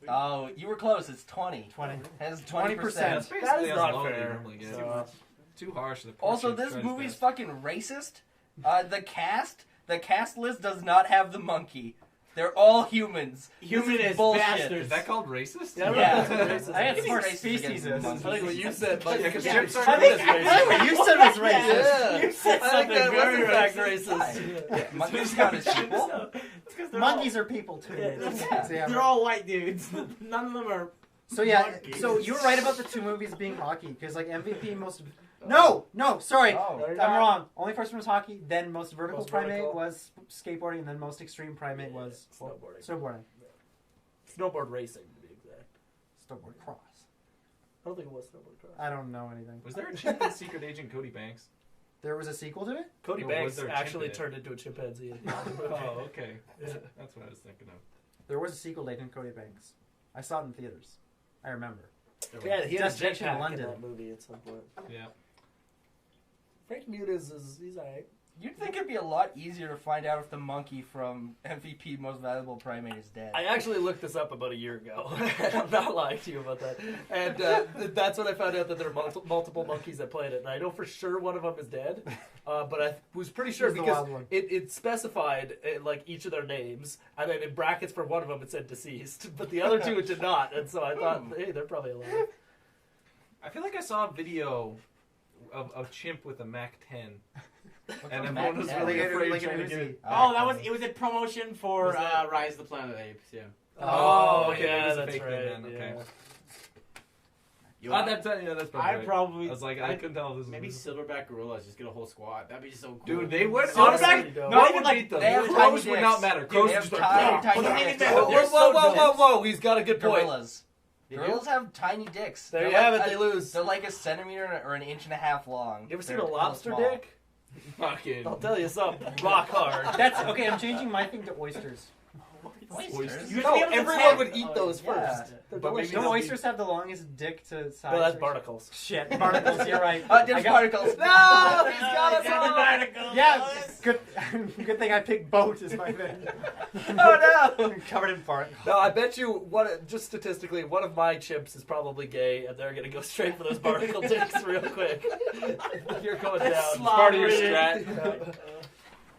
Speaker 4: Oh, you were close. It's 20.
Speaker 1: 20.
Speaker 4: Has
Speaker 1: 20%.
Speaker 4: 20%.
Speaker 3: That's basically
Speaker 5: That is
Speaker 3: as
Speaker 5: not
Speaker 3: low as you
Speaker 5: fair.
Speaker 3: normally get.
Speaker 5: So-
Speaker 3: Too harsh. The poor
Speaker 4: Also,
Speaker 3: kid
Speaker 4: this
Speaker 3: tries
Speaker 4: movie's
Speaker 3: best.
Speaker 4: fucking racist. The cast list does not have the monkey. They're all humans.
Speaker 2: Human
Speaker 4: This
Speaker 2: is
Speaker 4: bullshit.
Speaker 2: bastards.
Speaker 3: Is that called racist?
Speaker 5: Yeah, I don't
Speaker 4: Yeah.
Speaker 5: know if that's racist.
Speaker 1: I had
Speaker 4: It's
Speaker 1: more
Speaker 4: racist
Speaker 1: species.
Speaker 4: against
Speaker 1: I
Speaker 4: monkeys.
Speaker 5: I think what you said, but
Speaker 3: Yeah, 'cause
Speaker 5: yeah,
Speaker 3: chips are
Speaker 5: I
Speaker 3: racist.
Speaker 1: think what you said was racist.
Speaker 5: Yeah.
Speaker 2: You said
Speaker 5: I think
Speaker 2: something
Speaker 5: that was
Speaker 2: very
Speaker 5: in fact
Speaker 2: racist.
Speaker 5: racist.
Speaker 4: Monkeys count as people?
Speaker 2: It's 'cause they're
Speaker 1: Monkeys are people too.
Speaker 2: all, they're all white dudes. None of them are.
Speaker 1: So yeah,
Speaker 2: monkeys.
Speaker 1: so you were right about the two movies being hockey because like MVP most. No, sorry,
Speaker 6: Oh.
Speaker 5: No, you're
Speaker 1: I'm
Speaker 5: not.
Speaker 1: wrong. Only first one was hockey, then most vertical
Speaker 5: Most
Speaker 1: primate
Speaker 5: vertical.
Speaker 1: was skateboarding, and then most extreme primate was
Speaker 5: Snowboarding.
Speaker 1: snowboarding.
Speaker 5: Snowboard racing, to be exact.
Speaker 1: Snowboard cross.
Speaker 5: I don't think it was snowboard cross.
Speaker 1: I don't know anything.
Speaker 3: Was there a chimp in Secret Agent Cody Banks?
Speaker 1: There was a sequel to it?
Speaker 5: Cody
Speaker 3: No,
Speaker 5: Banks
Speaker 3: was there a chimp
Speaker 5: actually
Speaker 3: in it?
Speaker 5: turned into a chimpanzee.
Speaker 3: Oh, okay.
Speaker 5: Yeah.
Speaker 3: That's what I was thinking of.
Speaker 1: There was a sequel to Agent Cody Banks. I saw it in theaters. I remember.
Speaker 5: Yeah, he had a
Speaker 1: Destination
Speaker 5: jetpack in
Speaker 1: London.
Speaker 5: that movie at some point.
Speaker 3: Yeah.
Speaker 5: Frank Muniz he's alright.
Speaker 4: You'd think it'd be a lot easier to find out if the monkey from MVP Most Valuable Primate is dead.
Speaker 5: I actually looked this up about a year ago. I'm not lying to you about that. And that's when I found out that there are multiple monkeys that played it. And I know for sure one of them is dead. But I was pretty sure
Speaker 1: Who's the
Speaker 5: because
Speaker 1: wild one?
Speaker 5: it specified like each of their names. And then in brackets for one of them it said deceased. But the other two it did not. And so I thought, hey, they're probably alive.
Speaker 3: I feel like I saw a video of chimp with a Mac 10. And
Speaker 4: Mac
Speaker 3: everyone was
Speaker 4: 10?
Speaker 3: really
Speaker 1: Like a-
Speaker 3: afraid
Speaker 1: like a
Speaker 3: trying to
Speaker 1: Uzi.
Speaker 3: get it.
Speaker 2: It was a promotion for
Speaker 3: Was that-
Speaker 2: Rise of the Planet of the Apes. Yeah.
Speaker 5: Oh,
Speaker 3: okay,
Speaker 5: yeah,
Speaker 3: it was a
Speaker 5: that's
Speaker 3: fake
Speaker 5: right.
Speaker 3: thing then, okay.
Speaker 5: Yeah.
Speaker 3: That's probably
Speaker 2: I probably.
Speaker 3: I was like, I couldn't tell if this
Speaker 2: Maybe
Speaker 3: was...
Speaker 2: silverback gorillas just get a whole squad. That'd be so cool.
Speaker 3: Dude, they would.
Speaker 2: Silverback-
Speaker 3: Honestly,
Speaker 5: No,
Speaker 3: no one
Speaker 2: even
Speaker 3: would
Speaker 2: like-
Speaker 3: beat them.
Speaker 4: they have
Speaker 3: Crows
Speaker 4: tiny
Speaker 3: would
Speaker 4: dicks.
Speaker 3: not matter.
Speaker 4: Dude,
Speaker 3: Crows
Speaker 4: they
Speaker 3: would
Speaker 4: have
Speaker 3: just like...
Speaker 4: tiny dicks.
Speaker 5: Whoa, he's got a good point.
Speaker 4: Gorillas.
Speaker 2: They do?
Speaker 4: Gorillas have tiny dicks.
Speaker 5: There
Speaker 4: They're
Speaker 5: you have
Speaker 4: like
Speaker 5: it, they lose.
Speaker 4: They're like a centimeter or an inch and a half long.
Speaker 5: You ever seen
Speaker 4: They're
Speaker 5: a lobster
Speaker 4: small.
Speaker 5: dick?
Speaker 3: Fucking...
Speaker 5: I'll tell you something. Rock hard.
Speaker 1: That's okay. I'm changing my thing to oysters.
Speaker 4: Oysters?
Speaker 2: You have to
Speaker 5: No,
Speaker 2: be able to
Speaker 5: everyone
Speaker 2: tap.
Speaker 5: would eat those
Speaker 4: yeah.
Speaker 5: first. They're
Speaker 3: But maybe
Speaker 5: delicious.
Speaker 1: Don't oysters have the longest dick to size?
Speaker 5: No, that's barnacles.
Speaker 1: Shit, barnacles. You're right.
Speaker 4: There's
Speaker 1: I got-
Speaker 4: particles.
Speaker 5: No, he's got us
Speaker 2: Yeah,
Speaker 5: all.
Speaker 2: the barnacles.
Speaker 1: Yeah, good thing I picked boat as my thing.
Speaker 4: Oh no!
Speaker 1: Covered in barnacles.
Speaker 5: No, I bet you just statistically, one of my chimps is probably gay, and they're gonna go straight for those barnacle dicks real quick. You're going down.
Speaker 2: That's
Speaker 3: part of your
Speaker 2: slobbery.
Speaker 3: strat.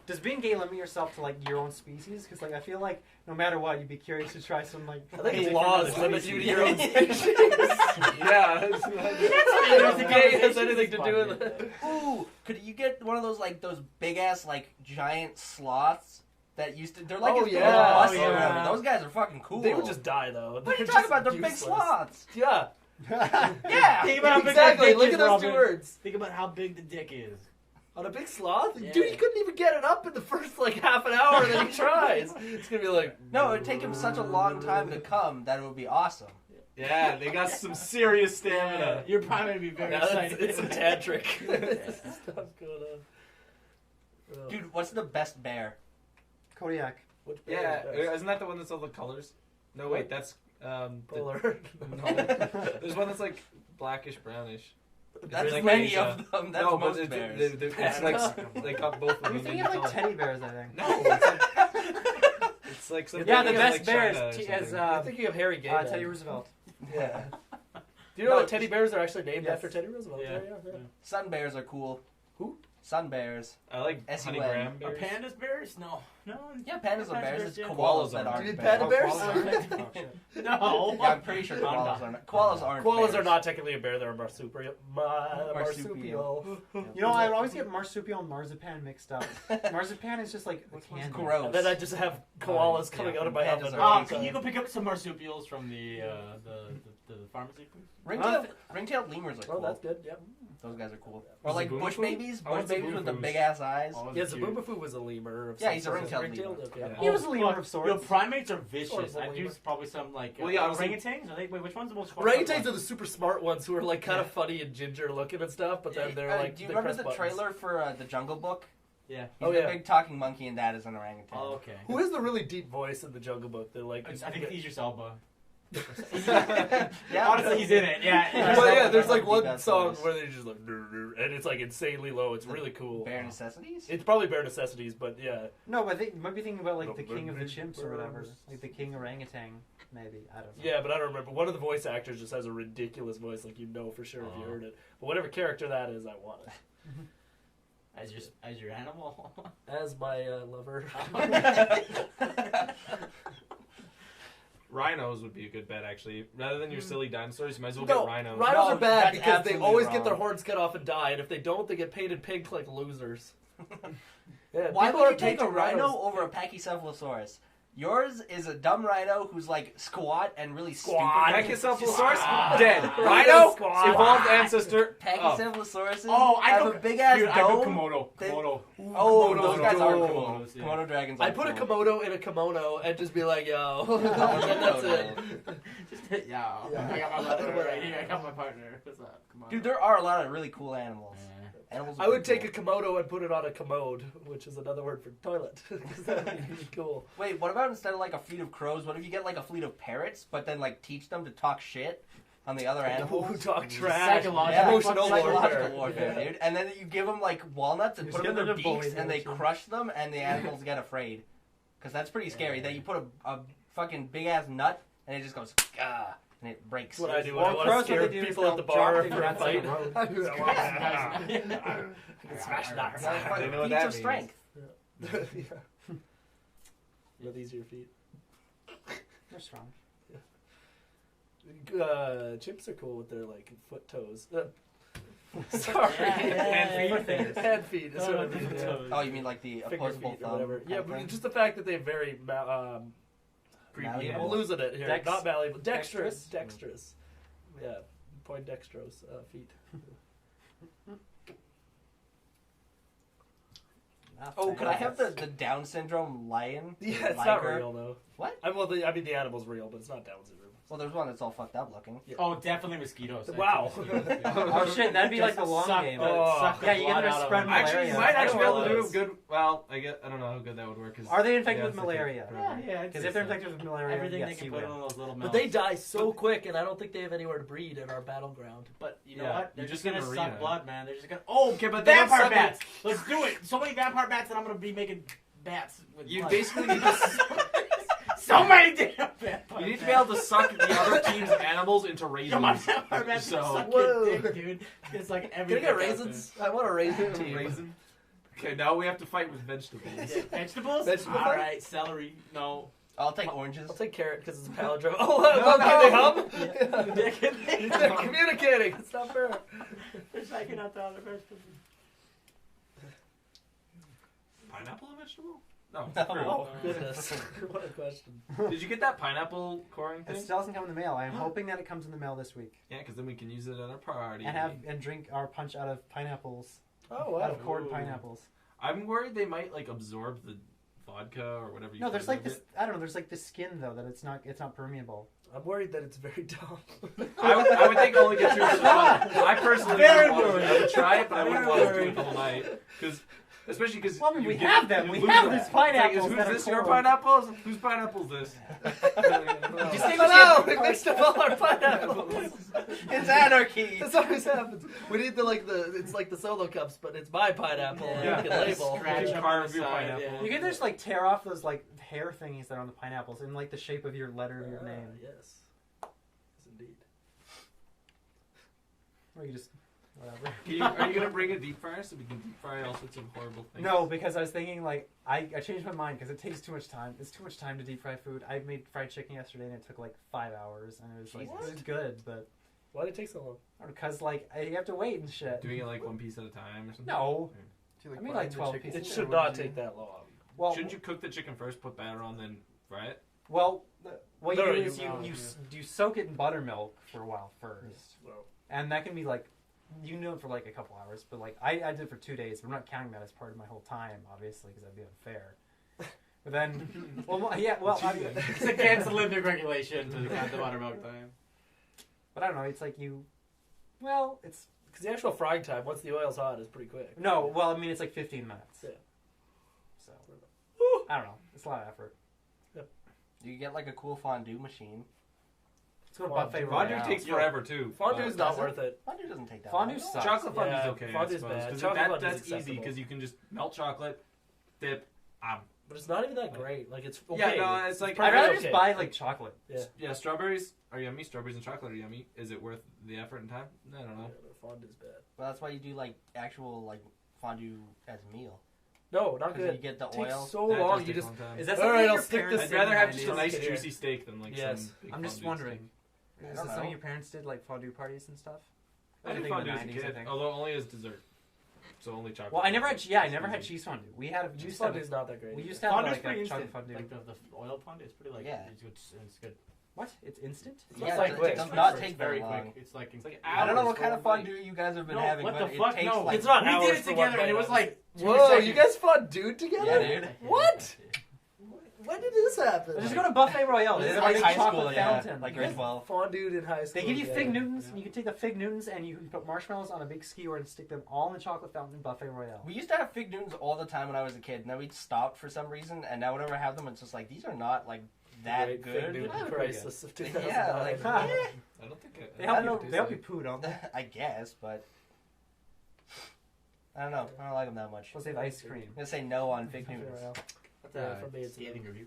Speaker 1: Does being gay limit yourself to like your own species? Because like I feel like no matter what, you'd be curious to try some like.
Speaker 5: I think
Speaker 1: different
Speaker 5: laws
Speaker 1: other
Speaker 5: limit
Speaker 1: species.
Speaker 5: you to your own species.
Speaker 3: Yeah.
Speaker 5: I don't think gay has anything to do with it.
Speaker 4: Ooh, could you get one of those like those big ass like giant sloths that used to? They're like
Speaker 5: Oh,
Speaker 4: as big
Speaker 5: yeah.
Speaker 4: as a bus
Speaker 1: Oh,
Speaker 4: or
Speaker 1: yeah.
Speaker 4: whatever. Those guys are fucking cool.
Speaker 5: They would just die though.
Speaker 4: What are you talking about? They're big sloths.
Speaker 5: Yeah,
Speaker 4: Yeah.
Speaker 2: Think about how big
Speaker 5: exactly.
Speaker 2: that dick
Speaker 5: Look
Speaker 2: is,
Speaker 5: at those
Speaker 2: Robin.
Speaker 5: two words.
Speaker 2: Think about how big the dick is.
Speaker 5: On a big sloth,
Speaker 2: Yeah.
Speaker 5: dude, you couldn't even get it up in the first like half an hour that he tries. It's gonna be like
Speaker 4: No, it would take him such a long time to come that it would be awesome.
Speaker 3: Yeah, they got some serious stamina.
Speaker 2: You're probably gonna be very
Speaker 5: Yeah,
Speaker 2: excited.
Speaker 5: it's some tantric stuff going on. Oh.
Speaker 4: Dude, what's the best bear?
Speaker 1: Kodiak.
Speaker 5: Which
Speaker 3: Yeah,
Speaker 5: bear is
Speaker 3: isn't that the one that's all the colors? No, wait, that's
Speaker 5: polar.
Speaker 3: no. There's one that's like blackish, brownish.
Speaker 4: That's
Speaker 3: like
Speaker 4: many
Speaker 3: Asia.
Speaker 4: of them. That's
Speaker 3: no,
Speaker 4: most
Speaker 3: but
Speaker 4: bears.
Speaker 3: it's like they got both of
Speaker 1: You're
Speaker 3: them.
Speaker 1: thinking
Speaker 3: and
Speaker 1: of
Speaker 3: you
Speaker 1: like
Speaker 3: tell
Speaker 1: teddy bears, I think.
Speaker 3: No, it's like something
Speaker 1: Yeah, the
Speaker 3: like
Speaker 1: best bear
Speaker 3: China or
Speaker 1: is
Speaker 3: something.
Speaker 5: I'm thinking of Harry Gay.
Speaker 1: Teddy Roosevelt.
Speaker 5: Yeah. Do you know that teddy bears are actually named
Speaker 1: Yes.
Speaker 5: after Teddy Roosevelt?
Speaker 3: Yeah.
Speaker 5: Yeah.
Speaker 4: Sun bears are cool.
Speaker 5: Who?
Speaker 4: Sun bears.
Speaker 3: I like
Speaker 4: S-U-N.
Speaker 3: honey graham
Speaker 2: Are
Speaker 3: bears.
Speaker 2: pandas bears? No.
Speaker 4: Yeah, pandas are bears. It's
Speaker 2: yeah.
Speaker 4: koalas
Speaker 3: Koalas
Speaker 4: that
Speaker 3: are.
Speaker 4: aren't
Speaker 5: Dude,
Speaker 4: bears.
Speaker 5: panda bears?
Speaker 1: Oh, shit.
Speaker 2: No.
Speaker 4: Yeah, I'm pretty sure koalas are not. Koalas aren't
Speaker 5: Koalas
Speaker 4: bears.
Speaker 5: are not technically a bear; they're a marsupial. Marsupial.
Speaker 1: You know, I always get marsupial and marzipan mixed up. Marzipan is just like
Speaker 4: It's
Speaker 1: candy.
Speaker 4: gross.
Speaker 5: And then I just have koalas
Speaker 1: Yeah,
Speaker 5: coming out of my
Speaker 4: pandas
Speaker 5: oven.
Speaker 4: are
Speaker 5: all the
Speaker 2: Can you
Speaker 5: time.
Speaker 2: go pick up some marsupials from the pharmacy?
Speaker 4: Ringtail lemurs are cool.
Speaker 5: Oh, that's good. Yep.
Speaker 4: Those guys are cool. Or like
Speaker 3: Zaboomafoo?
Speaker 4: bush babies.
Speaker 3: I like
Speaker 4: Bush babies with the
Speaker 3: Zaboomafoo.
Speaker 4: big ass eyes.
Speaker 5: Yeah, Zaboombafoo was a lemur. Of
Speaker 4: Yeah,
Speaker 5: some
Speaker 4: he's a
Speaker 5: sort.
Speaker 4: ring-tailed
Speaker 5: Ring-tailed,
Speaker 4: lemur.
Speaker 5: yeah.
Speaker 1: He was a lemur
Speaker 2: Look,
Speaker 1: of sorts.
Speaker 2: Yo, primates are
Speaker 5: Sort
Speaker 2: vicious.
Speaker 5: of a
Speaker 2: I've
Speaker 5: lemur.
Speaker 2: used probably some like
Speaker 3: Well, yeah, I was
Speaker 2: orangutans. Are they? Wait, which one's the most?
Speaker 5: Orangutans are the super smart ones who are like kind of funny and ginger looking and stuff, but then they're like.
Speaker 4: do you
Speaker 5: they
Speaker 4: remember
Speaker 5: press
Speaker 4: the
Speaker 5: buttons.
Speaker 4: trailer for the Jungle Book?
Speaker 2: Yeah.
Speaker 4: He's
Speaker 5: Oh,
Speaker 4: the
Speaker 5: yeah.
Speaker 4: big talking monkey, and that is an orangutan.
Speaker 2: Oh, okay.
Speaker 5: Who is the really deep voice in the Jungle Book? They're like.
Speaker 2: I think Idris Elba. Yeah, honestly, he's in it. Yeah.
Speaker 5: Well, yeah, there's like one song where they're just like, and it's like insanely low. It's really cool.
Speaker 4: Bare Necessities?
Speaker 5: It's probably Bare Necessities, but yeah.
Speaker 1: No, but you might be thinking about like the King of the Chimps or whatever, like the King Orangutan, maybe. I don't know.
Speaker 5: Yeah, but I don't remember. One of the voice actors just has a ridiculous voice, like you know for sure if you heard it. But whatever character that is, I want it.
Speaker 2: As your animal.
Speaker 5: As my lover.
Speaker 3: Rhinos would be a good bet, actually. Rather than your silly dinosaurs, you might as well get rhinos.
Speaker 5: Rhinos are bad because they always get their horns cut off and die, and if they don't, they get painted pink like losers. Yeah,
Speaker 4: why would you take a rhino over a Pachycephalosaurus? Yours is a dumb rhino who's like squat and really stupid.
Speaker 3: Pachycephalosaurus dead. Rhino evolved ancestor.
Speaker 4: Pachycephalosauruses
Speaker 2: I
Speaker 4: have a big ass dome.
Speaker 2: Komodo.
Speaker 4: Those guys are
Speaker 2: Komodos.
Speaker 4: cool. Komodo dragons.
Speaker 5: I put a Komodo in a kimono and just be like, yo, and that's it.
Speaker 2: Just yo. I got my partner right here. I got my partner. What's up? Komodo.
Speaker 4: Dude, there are a lot of really cool animals.
Speaker 5: I would take a Komodo and put it on a commode, which is another word for toilet. Because that would be cool.
Speaker 4: Wait, what about instead of like a fleet of crows, what if you get like a fleet of parrots, but then like teach them to talk shit on the other animals?
Speaker 5: Who talk trash.
Speaker 4: Psychological warfare, dude. And then you give them like walnuts and put them in their beaks and they crush them and the animals get afraid. Because that's pretty scary. That you put a fucking big ass nut and it just goes, ah. And it breaks.
Speaker 5: That's what I do when I want to scare people at the bar for a fight.
Speaker 3: Smash nuts.
Speaker 4: They know what that means. Strength.
Speaker 5: Yeah, these are your feet.
Speaker 1: They're strong.
Speaker 5: Chimps are cool with their like foot toes. Sorry. Hand feet.
Speaker 4: Oh, you mean like the opposable thumb?
Speaker 5: Or whatever. Yeah, but just the fact that they have very I'm losing it here. Not malleable. Dexterous. Yeah. Poindextrous feet.
Speaker 4: Oh, could I have the Down syndrome lion?
Speaker 5: Yeah, it's not real though.
Speaker 4: What?
Speaker 5: I mean the animal's real, but it's not Down syndrome.
Speaker 4: Well, there's one that's all fucked up looking.
Speaker 2: Yeah. Oh, definitely mosquitoes.
Speaker 5: Wow.
Speaker 1: Oh shit, that'd be like the long game. Yeah, you get them to spread malaria.
Speaker 3: Actually, you might actually be able to do good. Well, I don't know how good that would work.
Speaker 1: Are they infected with malaria?
Speaker 2: Yeah.
Speaker 1: Because if they're infected with malaria,
Speaker 2: everything
Speaker 1: yes,
Speaker 2: they can put on those little melons.
Speaker 5: But they die so quick, and I don't think they have anywhere to breed in our battleground.
Speaker 2: But you know what? They're just gonna
Speaker 3: suck
Speaker 2: suck blood, man. They're just gonna.
Speaker 3: Okay, but
Speaker 2: vampire bats. Let's do it. So many vampire bats that I'm gonna be making bats with.
Speaker 3: You
Speaker 2: blood.
Speaker 3: basically need to.
Speaker 2: So many damn vampire
Speaker 3: You need to be able to suck the other team's animals into raisins.
Speaker 2: Come on, vampire bats suck your dick, dude. It's like every.
Speaker 5: Can I get raisins? I want a raisin team.
Speaker 3: Raisin. Okay, now we have to fight with vegetables.
Speaker 2: Vegetables?
Speaker 5: Vegetables?
Speaker 2: All right, celery. No.
Speaker 4: I'll take oranges.
Speaker 5: I'll take carrot because it's a palindrome. Oh, can they hum?
Speaker 2: Yeah.
Speaker 5: They're communicating. It's not fair.
Speaker 2: They're psyching out the other vegetables.
Speaker 3: Pineapple a vegetable? No.
Speaker 5: Oh, goodness. What a question.
Speaker 3: Did you get that pineapple coring thing?
Speaker 1: It still hasn't come in the mail. I am hoping that it comes in the mail this week.
Speaker 3: Yeah, because then we can use it at our party.
Speaker 1: And drink our punch out of pineapples.
Speaker 5: Oh, wow.
Speaker 1: Out of cored pineapples.
Speaker 3: I'm worried they might like absorb the vodka or whatever you
Speaker 1: No, there's like this, I don't know, there's like this skin though that it's not permeable.
Speaker 5: I'm worried that it's very dumb.
Speaker 3: I would think only get through the I personally would try it, but I wouldn't want to do it the whole night. Especially because
Speaker 1: we have them. We have these pineapples.
Speaker 3: Who's this? Your pineapples? Whose pineapple's this?
Speaker 5: We mixed up all our pineapples.
Speaker 4: It's anarchy.
Speaker 5: This always happens. We need it's like the solo cups, but it's my pineapple.
Speaker 3: Yeah.
Speaker 5: You can label.
Speaker 3: Carve your pineapple.
Speaker 2: Yeah.
Speaker 1: You can just like tear off those like hair thingies that are on the pineapples in like the shape of your letter of your name.
Speaker 5: Yes. Yes, indeed.
Speaker 1: Or you just whatever.
Speaker 3: Are you gonna bring a deep fryer so we can deep fry all sorts of horrible things?
Speaker 1: No, because I was thinking like I changed my mind because it takes too much time. It's too much time to deep fry food. I made fried chicken yesterday and it took like 5 hours and it was like it was good, but
Speaker 5: why did it take so long?
Speaker 1: Because like you have to wait and shit.
Speaker 3: Doing it like one piece at a time or something?
Speaker 1: No. I mean like 12 pieces.
Speaker 5: It should not take that long.
Speaker 1: Well,
Speaker 3: shouldn't you cook the chicken first, put batter on, then fry it?
Speaker 1: Well, what you do is you soak it in buttermilk for a while first, and that can be like you can do it for like a couple hours, but like I did it for 2 days. I'm not counting that as part of my whole time, obviously, because that'd be unfair. But then,
Speaker 2: it's against the Olympic regulation to count the buttermilk time.
Speaker 1: But I don't know. It's like it's
Speaker 5: because the actual frying time once the oil's hot is pretty quick.
Speaker 1: No, well, I mean it's like 15 minutes.
Speaker 5: Yeah.
Speaker 1: So I don't know. It's a lot of effort.
Speaker 5: Yep.
Speaker 4: You get like a cool fondue machine.
Speaker 1: Let's go to buffet
Speaker 3: Fondue
Speaker 1: royale.
Speaker 3: takes forever too.
Speaker 5: Fondue's not worth it.
Speaker 4: Fondue doesn't take that
Speaker 1: Fondue
Speaker 4: long.
Speaker 1: sucks.
Speaker 3: Chocolate fondue's
Speaker 5: Yeah,
Speaker 3: okay.
Speaker 5: fondue's
Speaker 3: I
Speaker 5: bad.
Speaker 3: suppose.
Speaker 5: Chocolate
Speaker 3: That's
Speaker 5: fondue's
Speaker 3: easy
Speaker 5: acceptable.
Speaker 3: because you can just melt chocolate, dip.
Speaker 5: But it's not even that great. Like it's okay.
Speaker 3: Yeah, no, it's like
Speaker 1: I'd rather
Speaker 5: okay.
Speaker 1: just buy like chocolate.
Speaker 3: Yeah, strawberries are yummy. Strawberries and chocolate are yummy. Is it worth the effort and time? I don't know.
Speaker 5: Fondue's bad.
Speaker 4: Well, that's why you do like actual like fondue as a meal.
Speaker 5: No, not
Speaker 4: 'Cause
Speaker 5: good.
Speaker 4: You get the
Speaker 5: It takes
Speaker 4: oil.
Speaker 5: so
Speaker 3: That
Speaker 5: long.
Speaker 3: does
Speaker 5: You
Speaker 3: take
Speaker 5: just
Speaker 3: a long time.
Speaker 1: Is that
Speaker 5: All
Speaker 1: something
Speaker 5: right,
Speaker 1: your
Speaker 5: I'll stick
Speaker 1: parents
Speaker 5: this
Speaker 3: I'd rather have
Speaker 1: did
Speaker 3: just
Speaker 1: in
Speaker 3: a
Speaker 1: the
Speaker 3: nice
Speaker 1: 90s?
Speaker 5: here.
Speaker 3: juicy steak than like
Speaker 5: Yes.
Speaker 3: some big
Speaker 1: I'm just
Speaker 3: fondue
Speaker 1: wondering.
Speaker 3: steak.
Speaker 1: Is
Speaker 4: don't
Speaker 1: this something
Speaker 4: know.
Speaker 1: your parents did, like fondue parties and stuff?
Speaker 3: I did
Speaker 1: think in the
Speaker 3: fondue as a
Speaker 1: 90s, I
Speaker 3: kid,
Speaker 1: think.
Speaker 3: although only as dessert. So only chocolate.
Speaker 1: Well, I never had cheese fondue. We
Speaker 5: Cheese
Speaker 1: used to have,
Speaker 5: fondue's not that great.
Speaker 1: we used to have
Speaker 2: Fondue's
Speaker 1: like
Speaker 2: pretty
Speaker 1: a
Speaker 2: instant.
Speaker 1: chocolate fondue.
Speaker 2: Like the oil fondue, it's pretty like
Speaker 4: Yeah.
Speaker 2: it's good.
Speaker 1: What? It's instant?
Speaker 4: Yeah,
Speaker 5: like
Speaker 4: it
Speaker 5: quick.
Speaker 4: does not
Speaker 2: It's
Speaker 4: take
Speaker 2: very
Speaker 4: very long.
Speaker 2: quick. It's like
Speaker 4: I don't know what
Speaker 2: hours
Speaker 4: kind of
Speaker 2: going by.
Speaker 4: fondue you guys have been
Speaker 2: No,
Speaker 4: having,
Speaker 2: what
Speaker 4: but
Speaker 2: the
Speaker 4: it
Speaker 2: fuck?
Speaker 4: takes
Speaker 2: No.
Speaker 4: like
Speaker 5: It's not
Speaker 2: We
Speaker 5: hours
Speaker 2: did it
Speaker 5: for
Speaker 2: together,
Speaker 5: one
Speaker 2: and it was
Speaker 5: bite.
Speaker 2: like 2
Speaker 5: Whoa,
Speaker 2: seconds.
Speaker 5: you guys fondued together?
Speaker 4: Yeah, dude.
Speaker 5: What? When did this happen?
Speaker 1: Just go to Buffet Royale.
Speaker 4: This
Speaker 1: They
Speaker 4: is
Speaker 1: have
Speaker 4: like
Speaker 1: a
Speaker 4: high
Speaker 1: chocolate
Speaker 4: school, yeah,
Speaker 1: fountain.
Speaker 4: like grade 12.
Speaker 5: Fondued in high school.
Speaker 1: They give you fig
Speaker 5: yeah.
Speaker 1: Newtons, and you can take the fig Newtons and you can put marshmallows on a big skewer and stick them all in the chocolate fountain in Buffet Royale.
Speaker 4: We used to have fig Newtons all the time when I was a kid, and then we'd stopped for some reason, and now whenever I have them, it's just like, these are not like that
Speaker 5: Great
Speaker 4: good.
Speaker 5: Fig Newton
Speaker 1: Yeah,
Speaker 5: crisis of 2009.
Speaker 4: Yeah, like,
Speaker 1: Huh.
Speaker 3: I don't think
Speaker 1: They
Speaker 3: I
Speaker 1: help
Speaker 4: I don't
Speaker 1: you.
Speaker 4: know.
Speaker 1: They help you poo, don't they?
Speaker 4: I guess, but I don't know. I don't like them that much.
Speaker 1: Plus they have ice cream.
Speaker 4: I'm gonna say no on fig Newtons.
Speaker 5: Yeah, for me it's
Speaker 2: scathing review.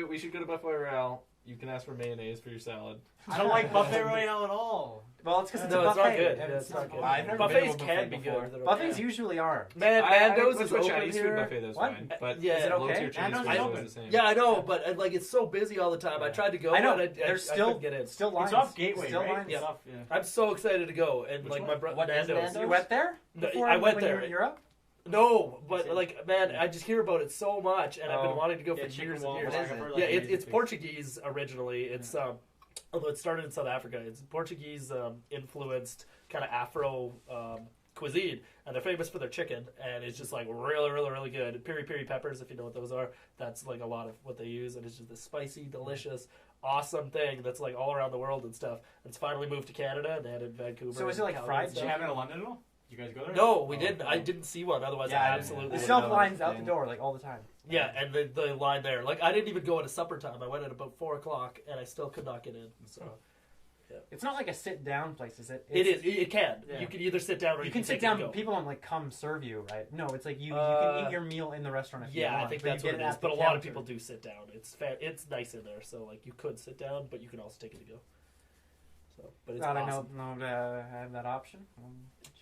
Speaker 3: We should go to Buffet Royale. You can ask for mayonnaise for your salad.
Speaker 2: I don't like buffet royale at all.
Speaker 1: Well, it's because it's
Speaker 5: No,
Speaker 1: a
Speaker 5: it's
Speaker 1: buffet.
Speaker 5: not good.
Speaker 1: and
Speaker 5: Yeah, it's not good.
Speaker 4: I've never
Speaker 5: Buffets
Speaker 4: been to a buffet
Speaker 5: can be
Speaker 4: before.
Speaker 5: good. They're
Speaker 1: Buffets
Speaker 5: okay.
Speaker 1: usually are.
Speaker 5: Man,
Speaker 3: I
Speaker 5: Nando's
Speaker 3: went
Speaker 5: is
Speaker 3: to a
Speaker 5: open
Speaker 3: Chinese food
Speaker 5: here.
Speaker 3: buffet. That's
Speaker 1: What?
Speaker 3: fine. But
Speaker 5: Yeah.
Speaker 1: Is it
Speaker 3: low
Speaker 1: okay?
Speaker 3: tier Chinese
Speaker 2: Nando's
Speaker 3: food
Speaker 2: is
Speaker 3: is
Speaker 2: open.
Speaker 3: always the same.
Speaker 5: Yeah, I know, but like it's so busy all the time. I tried to go,
Speaker 1: I know.
Speaker 5: but
Speaker 1: There's
Speaker 5: I
Speaker 1: still
Speaker 5: couldn't get in.
Speaker 1: still lines.
Speaker 2: It's off Gateway,
Speaker 1: Still
Speaker 2: right?
Speaker 1: lines.
Speaker 5: Yeah.
Speaker 2: It's off, yeah.
Speaker 5: I'm so excited to go, and
Speaker 2: Which
Speaker 5: like
Speaker 2: one?
Speaker 5: my brother
Speaker 4: What is
Speaker 5: Nando's.
Speaker 4: Nando's?
Speaker 1: You went there?
Speaker 5: No,
Speaker 1: Before
Speaker 5: I went
Speaker 1: when you
Speaker 5: there.
Speaker 1: were in Europe?
Speaker 5: No, but like man, I just hear about it so much, and I've been
Speaker 1: Oh.
Speaker 5: wanting to go
Speaker 2: Yeah,
Speaker 5: for
Speaker 2: chicken
Speaker 5: years and
Speaker 2: waffles.
Speaker 5: years.
Speaker 4: What is
Speaker 2: I've
Speaker 4: it?
Speaker 2: heard, like,
Speaker 5: Yeah,
Speaker 2: amazing
Speaker 5: it's
Speaker 2: things.
Speaker 5: Portuguese originally. It's although it started in South Africa, it's Portuguese influenced kind of Afro cuisine, and they're famous for their chicken, and it's just like really, really, really good. Piri piri peppers, if you know what those are, that's like a lot of what they use, and it's just this spicy, delicious, awesome thing that's like all around the world and stuff. And it's finally moved to Canada, and they had it in Vancouver.
Speaker 1: So is it
Speaker 5: and
Speaker 1: like
Speaker 5: Calgary
Speaker 1: fried
Speaker 5: and
Speaker 2: Did you
Speaker 5: stuff.
Speaker 2: have it in London at all? You guys go there?
Speaker 5: No, we
Speaker 2: Oh,
Speaker 5: didn't.
Speaker 2: cool.
Speaker 5: I didn't see one. Otherwise,
Speaker 4: Yeah,
Speaker 5: I
Speaker 4: I
Speaker 5: absolutely
Speaker 4: didn't.
Speaker 1: They
Speaker 5: would
Speaker 1: still
Speaker 5: have
Speaker 1: have
Speaker 5: gone.
Speaker 1: lines out the door like all the time.
Speaker 5: Yeah, and the line there. Like, I didn't even go at a supper time. I went at about 4 o'clock, and I still could not get in. So
Speaker 1: It's not like a sit down place, is it?
Speaker 5: it is. It can.
Speaker 2: Yeah.
Speaker 5: You can either sit down or
Speaker 1: You can sit
Speaker 5: take it
Speaker 1: down,
Speaker 5: and
Speaker 1: but
Speaker 5: go.
Speaker 1: people don't like come serve you, right? No, it's like you can eat your meal in the restaurant if you want.
Speaker 5: Yeah, I think
Speaker 1: but you
Speaker 5: that's what
Speaker 1: get
Speaker 5: it
Speaker 1: it
Speaker 5: is.
Speaker 1: at
Speaker 5: But
Speaker 1: the
Speaker 5: a lot of
Speaker 1: counter.
Speaker 5: people do sit down. It's nice in there, so like you could sit down, but you can also take it to go. So, but it's
Speaker 1: Glad
Speaker 5: awesome.
Speaker 1: I know have that option.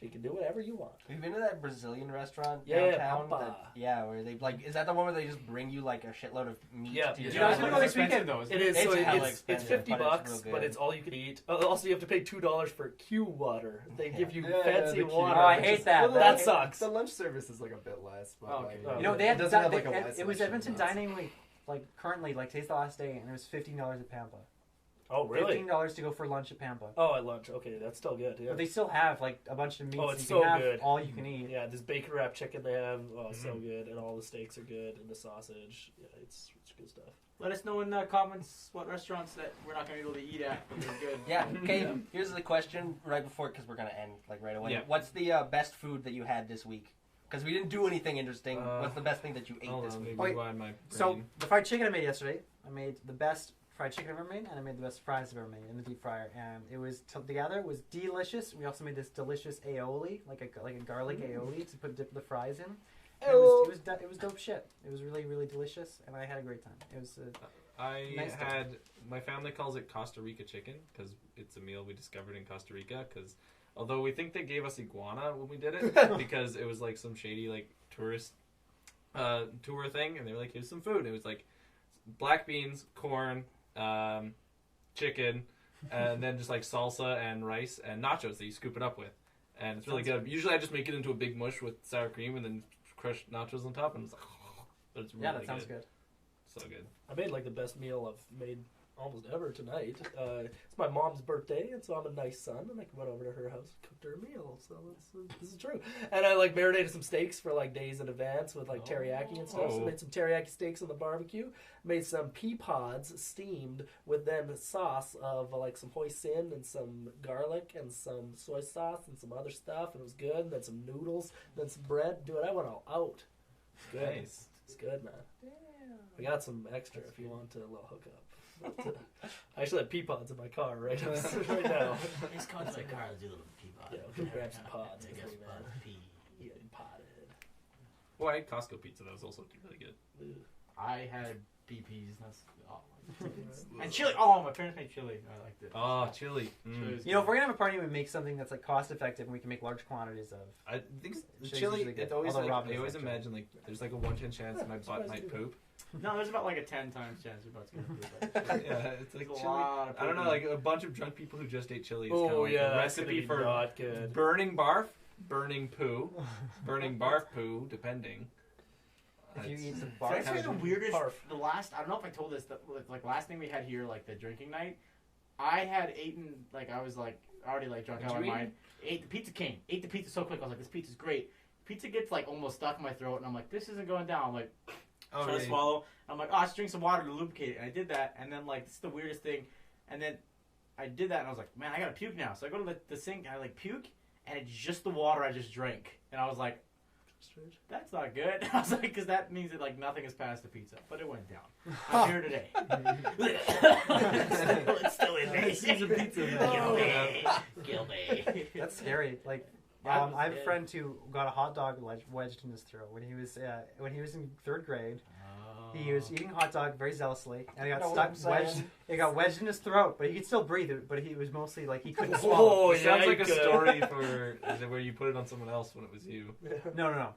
Speaker 5: You can do whatever you want.
Speaker 4: Have you been to that Brazilian restaurant
Speaker 5: Yeah,
Speaker 4: downtown?
Speaker 5: Papa.
Speaker 4: Where they like, is that the one where they just bring you like a shitload of meat
Speaker 5: Yeah.
Speaker 4: to your
Speaker 1: Dude, I was
Speaker 4: house?
Speaker 1: gonna go this
Speaker 2: expensive,
Speaker 1: weekend.
Speaker 2: though, isn't
Speaker 5: It is. So
Speaker 4: It's hella
Speaker 5: it's
Speaker 4: expensive,
Speaker 5: $50,
Speaker 4: but it's real good.
Speaker 5: but it's all you can eat. Also, you have to pay $2 for Q water. They give you fancy
Speaker 6: the Q.
Speaker 5: water.
Speaker 1: Oh, I
Speaker 5: which
Speaker 1: hate
Speaker 5: is-
Speaker 1: that.
Speaker 5: That sucks.
Speaker 6: The lunch service is like a bit less. But
Speaker 2: Oh,
Speaker 6: like,
Speaker 2: okay.
Speaker 1: You know, they had
Speaker 6: it doesn't have
Speaker 1: that-
Speaker 6: like a wide
Speaker 1: it was
Speaker 6: selection
Speaker 1: Edmonton
Speaker 6: of nuts.
Speaker 1: Dining like currently like today's the last day, and it was $15 at Pampa.
Speaker 5: Oh, really?
Speaker 1: $15 to go for lunch at Pampa.
Speaker 5: Oh, at lunch. Okay, that's still good. Yeah.
Speaker 1: But they still have like a bunch of meats.
Speaker 5: Oh, it's
Speaker 1: you can
Speaker 5: so
Speaker 1: have
Speaker 5: good.
Speaker 1: all you can eat.
Speaker 5: Yeah, this bacon wrap chicken they have, so good, and all the steaks are good, and the sausage, yeah, it's good stuff.
Speaker 2: Let us know in the comments what restaurants that we're not going to be able to eat at, but they're good.
Speaker 4: Yeah. Okay. Here's the question right before, because we're gonna end like right away.
Speaker 3: Yeah.
Speaker 4: What's the best food that you had this week? Because we didn't do anything interesting. What's the best thing that you ate
Speaker 3: Hold
Speaker 4: this
Speaker 3: on,
Speaker 4: week?
Speaker 3: maybe
Speaker 1: Wait,
Speaker 3: widen my
Speaker 1: So
Speaker 3: brain.
Speaker 1: the fried chicken I made yesterday, I made the best fried chicken I've ever made, and I made the best fries I've ever made in the deep fryer, and it was together. It was delicious. We also made this delicious aioli, like a garlic aioli to dip the fries in. And it was dope shit. It was really really delicious, and I had a great time. It was
Speaker 3: I
Speaker 1: Nice stuff.
Speaker 3: had, my family calls it Costa Rica chicken because it's a meal we discovered in Costa Rica. Because although we think they gave us iguana when we did it because it was like some shady like tourist tour thing, and they were like, here's some food. It was like black beans, corn, chicken, and then just like salsa and rice and nachos that you scoop it up with, and it's really good. Usually I just make it into a big mush with sour cream and then crush nachos on top, and it's like, but it's really
Speaker 1: yeah, that sounds good.
Speaker 3: So good.
Speaker 5: I made like the best meal I've made almost ever tonight. It's my mom's birthday, and so I'm a nice son, and I went over to her house and cooked her a meal. So this is true. And I like marinated some steaks for like days in advance with like teriyaki and stuff. So I made some teriyaki steaks on the barbecue. Made some pea pods steamed with then sauce of like some hoisin and some garlic and some soy sauce and some other stuff, and it was good. And then some noodles, then some bread. Dude, I went all out. It's good.
Speaker 3: Nice.
Speaker 5: It's good, man. I got some extra if you want a little hookup. I actually have pea pods in my car right now.
Speaker 2: It's called my car. Let's do a little pea pod.
Speaker 5: Yeah, we'll grab some pods.
Speaker 2: Take us pod pea.
Speaker 5: Getting potted.
Speaker 3: Well, I had Costco pizza. That was also really good.
Speaker 2: I had BP's. That's and chili. Oh, my parents made chili. I liked it.
Speaker 3: Oh, chili.
Speaker 1: If we're gonna have a party, we make something that's like cost effective and we can make large quantities of.
Speaker 3: I think chili. It's always like, I always imagine like there's like a 1/10 chance my butt might poop.
Speaker 2: No, there's about like a 10 times chance your butt's gonna poop.
Speaker 3: Yeah, it's like
Speaker 2: There's
Speaker 3: chili.
Speaker 2: I
Speaker 3: don't know, like a bunch of drunk people who just ate chili. Is
Speaker 5: Oh
Speaker 3: kind of like
Speaker 5: yeah,
Speaker 3: a recipe for
Speaker 5: not good.
Speaker 3: burning barf, burning poo, burning barf poo, depending.
Speaker 1: If you eat some barf.
Speaker 2: That's the weirdest. The last, I don't know if I told this, like last thing we had here, like the drinking night, I had eaten, like I was like already like drunk out of my mind. Ate the pizza king. Ate the pizza so quick. I was like, this pizza's great. Pizza gets like almost stuck in my throat, and I'm like, this isn't going down. I'm like, trying to swallow. I'm like, oh, let's drink some water to lubricate it. And I did that, and then like this is the weirdest thing. And then I did that, and I was like, man, I gotta puke now. So I go to the sink, and I like puke, and it's just the water I just drank. And I was like, that's not good. I was like, because that means that like nothing is past the pizza, but it went down. I'm here today. It's still in there.
Speaker 5: Season pizza.
Speaker 2: Guilty.
Speaker 1: That's scary. Like, I have a friend who got a hot dog wedged in his throat when he was in 3rd grade. He was eating a hot dog very zealously, and he got wedged. It got wedged in his throat, but he could still breathe it. But he was mostly like he couldn't swallow.
Speaker 3: It sounds like a story for where you put it on someone else when it was you.
Speaker 1: No.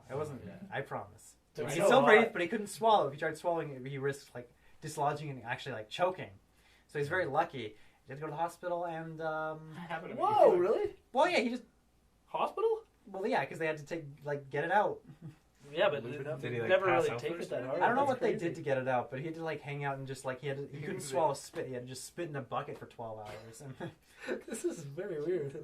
Speaker 1: It wasn't. I promise. He could still breathe, but he couldn't swallow. If he tried swallowing it, he risked like dislodging and actually like choking. So he's very lucky. He had to go to the hospital and.
Speaker 5: Whoa! Really?
Speaker 1: Well, yeah. He just
Speaker 5: hospital.
Speaker 1: Well, yeah, because they had to get it out.
Speaker 5: Yeah, but
Speaker 3: did he like
Speaker 5: never really
Speaker 3: take
Speaker 5: it that hard.
Speaker 1: I don't know what they did to get it out, but he had to like hang out and just like he couldn't swallow spit. He had to just spit in a bucket for 12 hours. And
Speaker 5: this is very weird.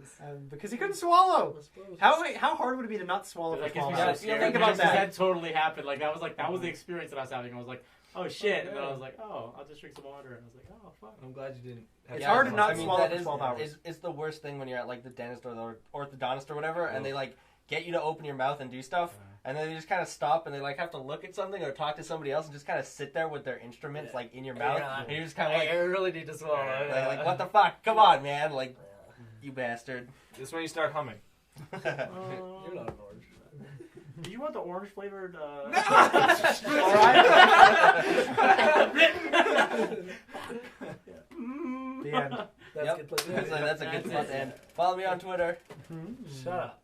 Speaker 1: Because he couldn't swallow. How hard would it be to not swallow for 12 hours?
Speaker 2: Think about that. That totally happened. Like that was the experience that I was having. I was like, oh shit, and then I was like, oh, I'll just drink some water, and I was like, oh fuck.
Speaker 3: I'm glad you didn't.
Speaker 1: It's hard to not swallow for 12 hours.
Speaker 4: It's the worst thing when you're at like the dentist or the orthodontist or whatever, and they like get you to open your mouth and do stuff. And then they just kind of stop and they like have to look at something or talk to somebody else and just kind of sit there with their instruments like in your mouth. And you're just kind of like,
Speaker 5: I really need to swallow.
Speaker 4: Like what the fuck? Come on, man! Like, you bastard.
Speaker 3: This is when you start humming.
Speaker 5: You're not an orange.
Speaker 2: Do you want the orange flavored?
Speaker 1: No. The end.
Speaker 4: That's a good spot to end. Follow me on Twitter.
Speaker 5: Shut up.